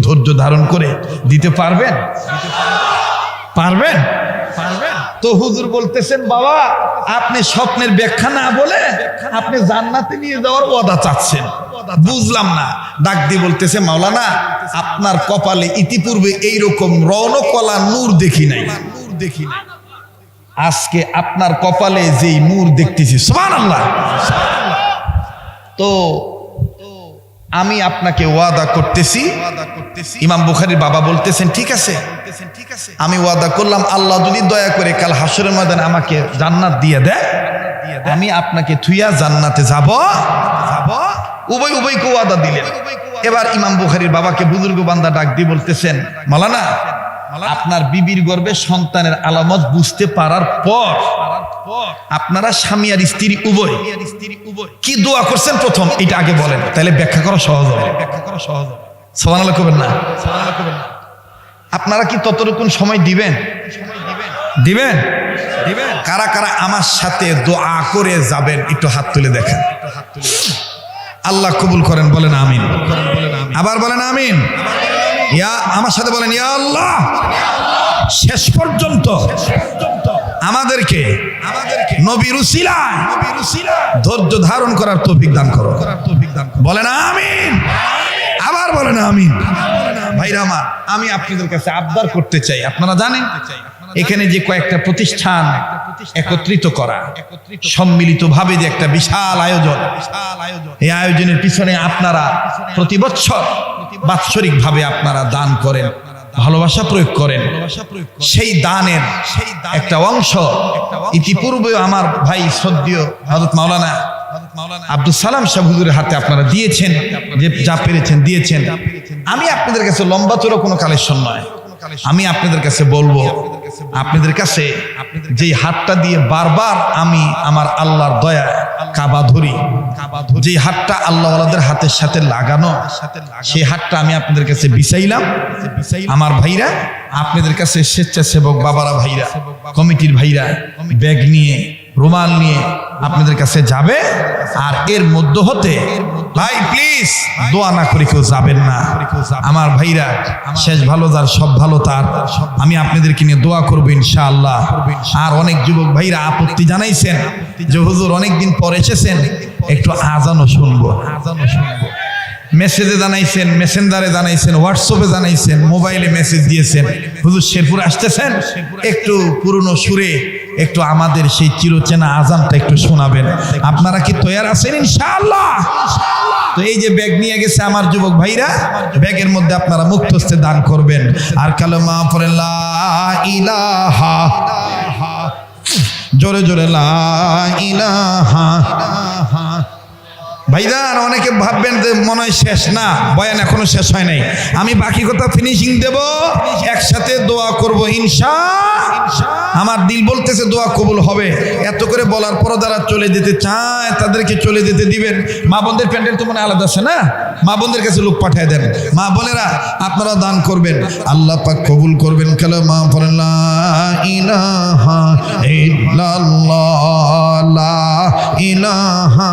ধৈর্য ধারণ করে দিতে পারবেন? পারবেন? তো হুজুর বলতেছেন, বাবা আপনি স্বপ্নের ব্যাখ্যা না বলে আপনি জান্নাতে নিয়ে যাওয়ার ওয়াদা চাচ্ছেন, বুঝলাম না। ডাক দিয়ে বলতেছে, মাওলানা, আপনার কপালে ইতিপূর্বে এইরকম রৌনকওয়ালা নূর দেখি নাই, আজকে আপনার কপালে যেই নূর দেখতেছি, সুবহানাল্লাহ। তো আমি আপনাকে ওয়াদা করতেছি। ইমাম বুখারীর বাবা বলতেছেন, ঠিক আছে, আমি ওয়াদা করলাম, আল্লাহ যদি দয়া করে কাল হাসরের ময়দানে আমাকে জান্নাত দিয়ে দেয়, আমি আপনাকে থুইয়া জান্নাতে যাব। উভয়কে ওয়াদা দিলেন। এবার ইমাম বুখারীর বাবাকে বুজুর্গ বান্দা ডাক দিয়ে বলতেছেন, মাওলানা, আপনার বিবির গর্ভে সন্তানের আলামত বুঝতে পারার পর আপনারা স্বামী আর স্ত্রী উভয় কি দোয়া করছেন প্রথম এটা আগে বলেন, তাহলে ব্যাখ্যা করা সহজ হবে। সুবহানাল্লাহ করবেন না? আপনারা কি ততটুকু সময় দিবেন? কারা কারা আমার সাথে দোয়া করে যাবেন একটু হাত তুলে দেখেন। আল্লাহ কবুল করেন, বলেন আমিন। আবার বলেন আমিন। আমার সাথে বলেন, ইয়া আল্লাহ, শেষ পর্যন্ত আমাদেরকে নবীর উসিলায় ধৈর্য ধারণ করার তৌফিক দান করো। বলেন আমিন। আবার বলেন আমিন। ভাইরা আমার, আমি আপনাদের কাছে আবদার করতে চাই, আপনারা জানেন এখানে যে কয়েকটা প্রতিষ্ঠান একত্রিত করা, সম্মিলিত ভাবে যে একটা বিশাল আয়োজন, এই আয়োজনের পিছনে আপনারা প্রতি বছর বাৎসরিক ভাবে আপনারা দান করেন, ভালোবাসা প্রয়োগ করেন। সেই দানের একটা অংশ ইতিপূর্বে আমার ভাই শ্রদ্ধেয় হযরত মাওলানা আব্দুল সালাম সাহেব হুজুরের হাতে আপনারা দিয়েছেন, যে যা পেরেছেন দিয়েছেন। আমি আপনাদের কাছে লম্বা চড়া কোনো কালেকশন নয়, আমি আপনাদের কাছে বলবো, আপনাদের কাছে যেই হাতটা দিয়ে বারবার আমি আমার আল্লাহর দয়া কাবা ধরি, যে হাতটা আল্লাহওয়ালাদের হাতের সাথে লাগানো, সেই হাতটা আমি আপনাদের কাছে বিছাইলাম। আমার ভাইরা আপনাদের কাছে স্বেচ্ছাসেবক বাবারা, ভাইরা, কমিটির ভাইরা ব্যাগ নিয়ে, রুমাল নিয়ে আপনাদের কাছে যাবে। আর এর মধ্য হতে ভাই প্লিজ দোয়া না করে কেউ যাবেন না। আমার ভাইরা, শেষ ভালো যার সব ভালো তার, আমি আপনাদেরকে নিয়ে দোয়া করবো ইনশাআল্লাহ। আর অনেক যুবক ভাইরা আপত্তি জানাইছেন যে হুজুর অনেকদিন পর এসেছেন, একটু আজানও শুনবো। মেসেজে জানাইছেন, মেসেঞ্জারে জানাইছেন, হোয়াটসঅ্যাপে জানাইছেন, মোবাইলে মেসেজ দিয়েছেন, হুজুর শেরপুর আসতেছেন, একটু পুরনো সুরে একটু আমাদের সেই চিরচেনা আজানটা একটু শোনাবেন। আপনারা কি তৈয়ার আছেন ইনশাআল্লাহ? তো এই যে ব্যাগ নিয়ে গেছে আমার যুবক ভাইরা, ব্যাগের মধ্যে আপনারা মুক্তস্তে দান করবেন। আর কালেমা পড়েন লা ইলাহা, জোরে জোরে লা ইলাহা। ভাইজান অনেকে ভাববেন যে মনে হয় শেষ, না, বয়ান এখনো শেষ হয় নাই। আমি বাকি কথা ফিনিশিং দেব, একসাথে দোয়া করব ইনশাআল্লাহ। আমার দিল বলতেছে দোয়া কবুল হবে। এত করে বলার পর যারা চলে যেতে চায় তাদেরকে চলে যেতে দিবেন। মা বোনদের প্যান্ডেল তো মনে আলাদা আছে না, মা বোনদের কাছে লোক পাঠিয়ে দেন। মা বোনেরা আপনারা দান করবেন, আল্লাহ পাক কবুল করবেন। কালেমা পড়েন লা ইলাহা ইল্লাল্লাহ, লা ইলাহা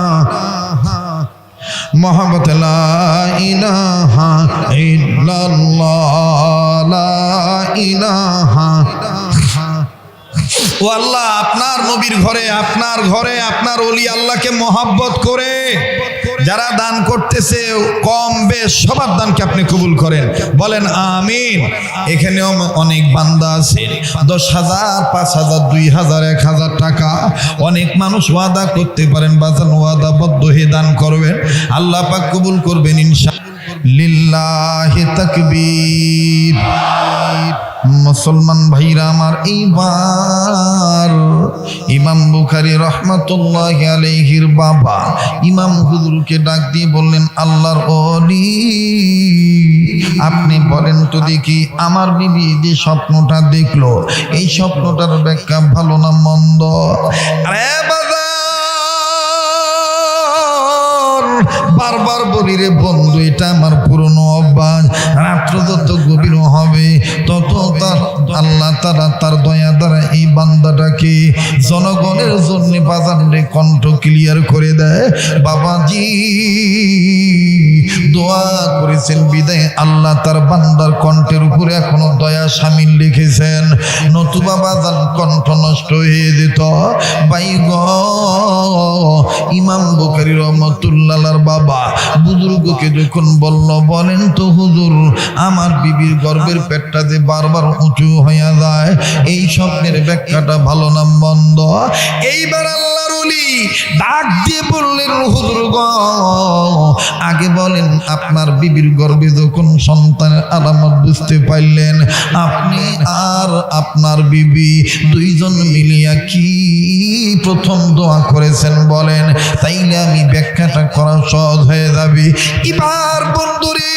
মোহাম্মদ, লা ইলাহা ইল্লাল্লাহ, লা ইলাহা। ও আল্লাহ, আপনার নবীর ঘরে, আপনার ঘরে আপনার ওলি আল্লাহকে মহব্বত করে যারা দান করতেছে, কম বেশ সবার দানকে আপনি কবুল করেন, বলেন আমিন। এখানেও অনেক বান্দা আছে 10,000, 5,000, 2,000, 1,000 টাকা। অনেক মানুষ ওয়াদা করতে পারেন, বাজান ওয়াদাবদ্ধ হয়ে দান করবেন, আল্লাহ পাক কবুল করবেন ইনশাআল্লাহ। লিল্লাহি তাকবীর। মুসলমান ভাইরা আমার, এইবার ইমাম বুখারী রাহমাতুল্লাহি আলাইহির বাবা ইমাম হুজুরকে ডাক দিয়ে বললেন, আল্লাহর ওলি, আপনি বলেন তো দেখি, আমার বিবি যে স্বপ্নটা দেখলো, এই স্বপ্নটার ব্যাখ্যা ভালো না মন্দ? আরে বারবার বলি রে বন্ধু, এটা আমার পুরনো অভ্যাস। রাত্র যত গভীর হবে তত তার আল্লাহ তারা তার দয়া দ্বারা এই বান্দাটাকে জনগণের জন্য বাজারে কণ্ঠ ক্লিয়ার করে দেয়। বাবাজি দোয়া করেছেন বিদায় আল্লাহ তার বান্দার কণ্ঠের উপরে এখনো দয়া শামিল লিখেছেন, নতুবা বাজান কণ্ঠ নষ্ট হয়ে যেত। ভাই গো, ইমাম বুখারী রাহমাতুল্লাহর বাবা বুজুর্গকে যখন বলল, বলেন তো হুজুর, আমার বিবির গর্ভের পেটটা যে বারবার উঁচু হয়ে যায়, এই স্বপ্নের ব্যাখ্যাটা ভালো না মন্দ? এইবার আল্লাহর ওলি ডাক দিয়ে বললেন, হুজুর গো, আগে বলেন আপনার বিবির গর্ভে যখন সন্তানের আলামত বুঝতে পারলেন, আপনি আর আপনার বিবি দুইজন মিলিয়া কি প্রথম দোয়া করেছেন বলেন, তাইলে আমি ব্যাখ্যাটা করা সহজ হয়ে যাবে। এবার বন্ধুরে,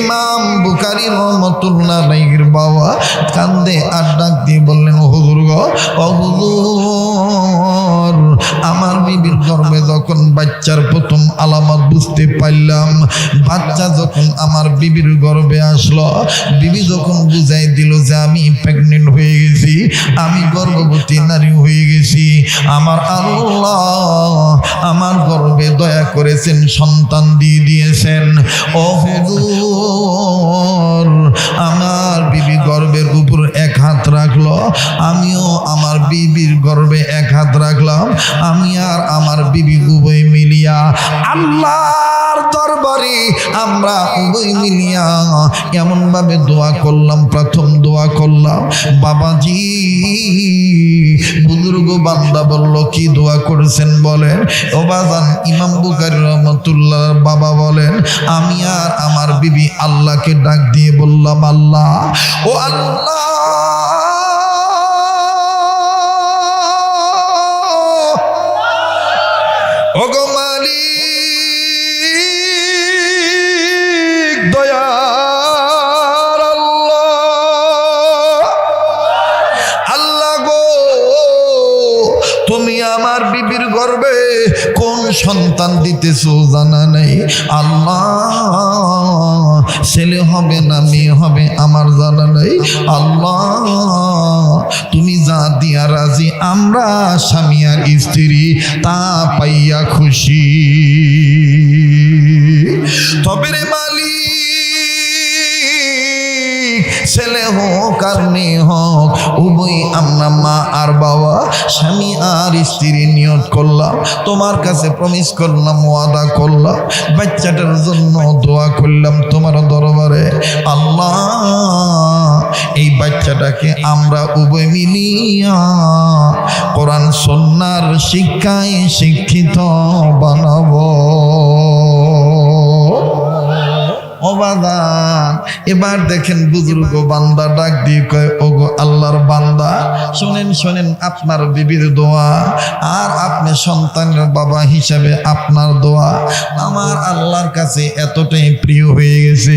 ইমাম বুখারী রাহমাতুল্লাহ আলাইহির বাবা কান্দে আর ডাক দিয়ে বললেন, হুজুর গো, ও হুজুর, আমার বিবির গর্ভে যখন বাচ্চার প্রথম আলামত বুঝতে পারলাম, বাচ্চা যখন আমার বিবির গর্ভে আসলো, বিবি যখন বুঝাই দিল যে আমি প্রেগনেন্ট হয়ে গেছি, আমি গর্ভবতী নারী হয়ে গেছি, আমার আল্লাহ আমার গর্ভে দয়া করেছেন, সন্তান দিয়ে দিয়েছেন। ও হুজুর, আমার বিবি গর্ভের উপর এক হাত রাখলো, আমিও আমার বিবির গর্ভে এক হাত রাখলাম, আমি আর আমার বিবি উভয় মিলিয়া আল্লাহর দরবারে আমরা উভয় মিলিয়া এমন ভাবে দোয়া করলাম, প্রথম দোয়া করলাম। বাবাজি বুজুর্গ বান্দা বলল, কি দোয়া করেছেন বলেন? ও বাজান, ইমাম বুখারী রাহমাতুল্লাহর বাবা বলেন, আমি আর আমার বিবি আল্লাহকে ডাক দিয়ে বললাম, আল্লাহ, ও আল্লাহ, কোন সন্তান দিতেছো জানা নেই আল্লাহ, ছেলে হবে না মেয়ে হবে আমার জানা নেই আল্লাহ, তুমি যা দিয়া রাজি, আমরা স্বামী আর স্ত্রী তা পাইয়া খুশি। তবে রে মালিক, ছেলে হোক আর মেয়ে হোক উভয় আমরা মা আর বাবা স্বামী আর স্ত্রী নিয়ত করলাম, তোমার কাছে প্রমিস করলাম, ওয়াদা করলাম, বাচ্চাটার জন্য দোয়া করলাম তোমার দরবারে আল্লাহ, এই বাচ্চাটাকে আমরা উভয় মিলিয়া কোরআন সুন্নাহর শিক্ষায় শিক্ষিত বানাবো। অবাদান এবার দেখেন বুজুর্গ বান্দা ডাক দিয়ে কয়, ওগো আল্লাহর বান্দা, শোনেন শোনেন আপনার বিবির দোয়া আর আপনি সন্তানের বাবা হিসাবে আপনার দোয়া আমার আল্লাহর কাছে এতটাই প্রিয় হয়ে গেছে,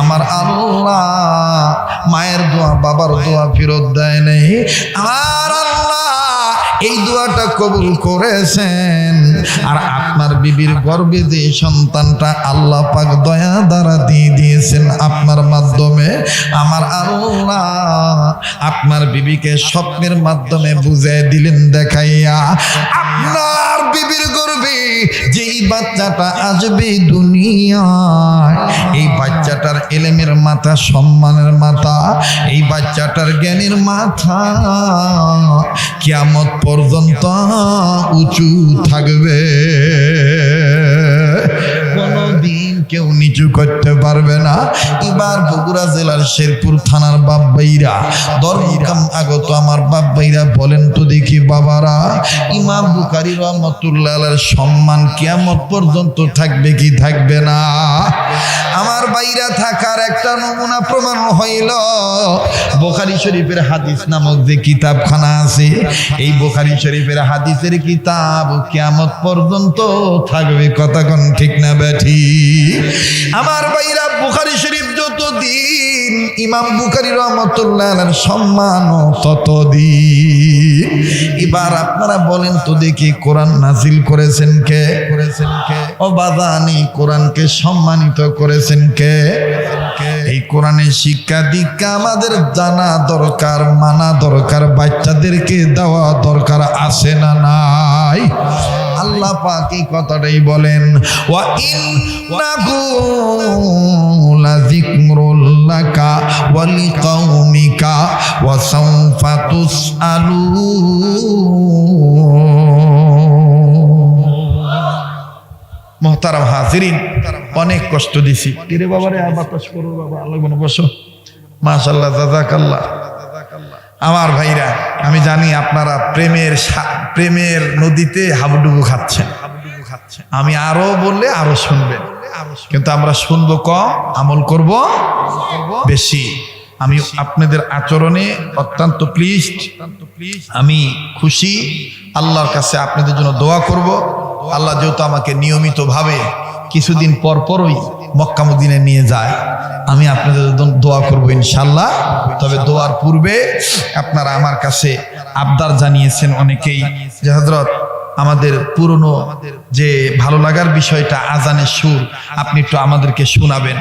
আমার আল্লাহ মায়ের দোয়া বাবার দোয়া ফেরত দেয় নাই, আর আল্লাহ এই দোয়াটা কবুল করেছেন। আর আপনার বিবির গর্ভে যে সন্তানটা আল্লাহ পাক দয়া দ্বারা দিয়ে দিয়েছেন আপনার মাধ্যমে, আমার আল্লাহ আপনার বিবিকে স্বপ্নের মাধ্যমে বুঝিয়ে দিলেন দেখাইয়া, আপনার বিবির গর্ভে যেই বাচ্চাটা আসবে দুনিয়ায়, এই বাচ্চাটার এলেমের মাথা, সম্মানের মাথা, এই বাচ্চাটার জ্ঞানের মাথা কিয়ামত পর্যন্ত উঁচু থাকবে, কোনদিন কেউ নিচু করতে পারবে না। এবার বগুড়া জেলার শেরপুর থানার বাপভাইরা, দরকাম আগত আমার বাপভাইরা বলেন তো দেখি বাবারা, ইমাম বুখারী রাহমাতুল্লাহ আলাইহির সম্মান কিয়ামত পর্যন্ত থাকবে কি থাকবে না? আমার বাইরা থাকার একটা নমুনা প্রমাণ হইল বুখারী শরীফের হাদিস নামক যে কিতাবখানা আছে, এই বুখারী শরীফের হাদিসের কিতাব কিয়ামত পর্যন্ত থাকবে, কথা কোন ঠিক না বেঠি? আমার বাইরা বুখারী শরীফ যতদিন, ইমাম বুখারী রাহমাতুল্লাহ আলাইহির সম্মান ততদিন। এবার আপনারা বলেন তো দেখি, কোরআন নাজিল করেছেন কে? ও বাদানি, কোরআনকে সম্মানিত করেছেন কে? এই কোরআনের শিক্ষা দীক্ষা আমাদের জানা দরকার, মানা দরকার, বাচ্চাদেরকে দেওয়া দরকার, আছে না নাই? আল্লাহ পাক এই কথাটাই বলেন, ওয়া ইন্নাহু লাযিকরুল লাকা ওয়া লিকাউমিকা ওয়া সাওফা তুসআলুন। মুহতারাম হাজিরিন, অনেক কষ্ট দিছি রে বাবারে, আর বাতাস করো বাবা, আল্লাহ বনো বসো, মাশাআল্লাহ, জাযাকাল্লাহ। আমার ভাইরা, আমি জানি আপনারা প্রেমের নদীতে হাবুডুবু খাচ্ছেন, আমি আরো বললে আরো শুনবেন, কিন্তু আমরা শুনবো কম, আমল করব বেশি। আমি আপনাদের আচরণে অত্যন্ত প্লিজড, আমি খুশি, আল্লাহর কাছে আপনাদের জন্য দোয়া করব। আল্লাহ যেহেতু আমাকে নিয়মিত ভাবে কিছুদিন পর পরই মক্কা মদিনায় নিয়ে যায়, আমি আপনাদের দোয়া করব ইনশাল্লাহ। তবে দোয়ার পূর্বে আপনারা আমার কাছে আবদার জানিয়েছেন অনেকেই যে হযরত আমাদের পুরনো যে ভালো লাগার বিষয়টা, আজানের সুর আপনি একটু আমাদেরকে শোনাবেন।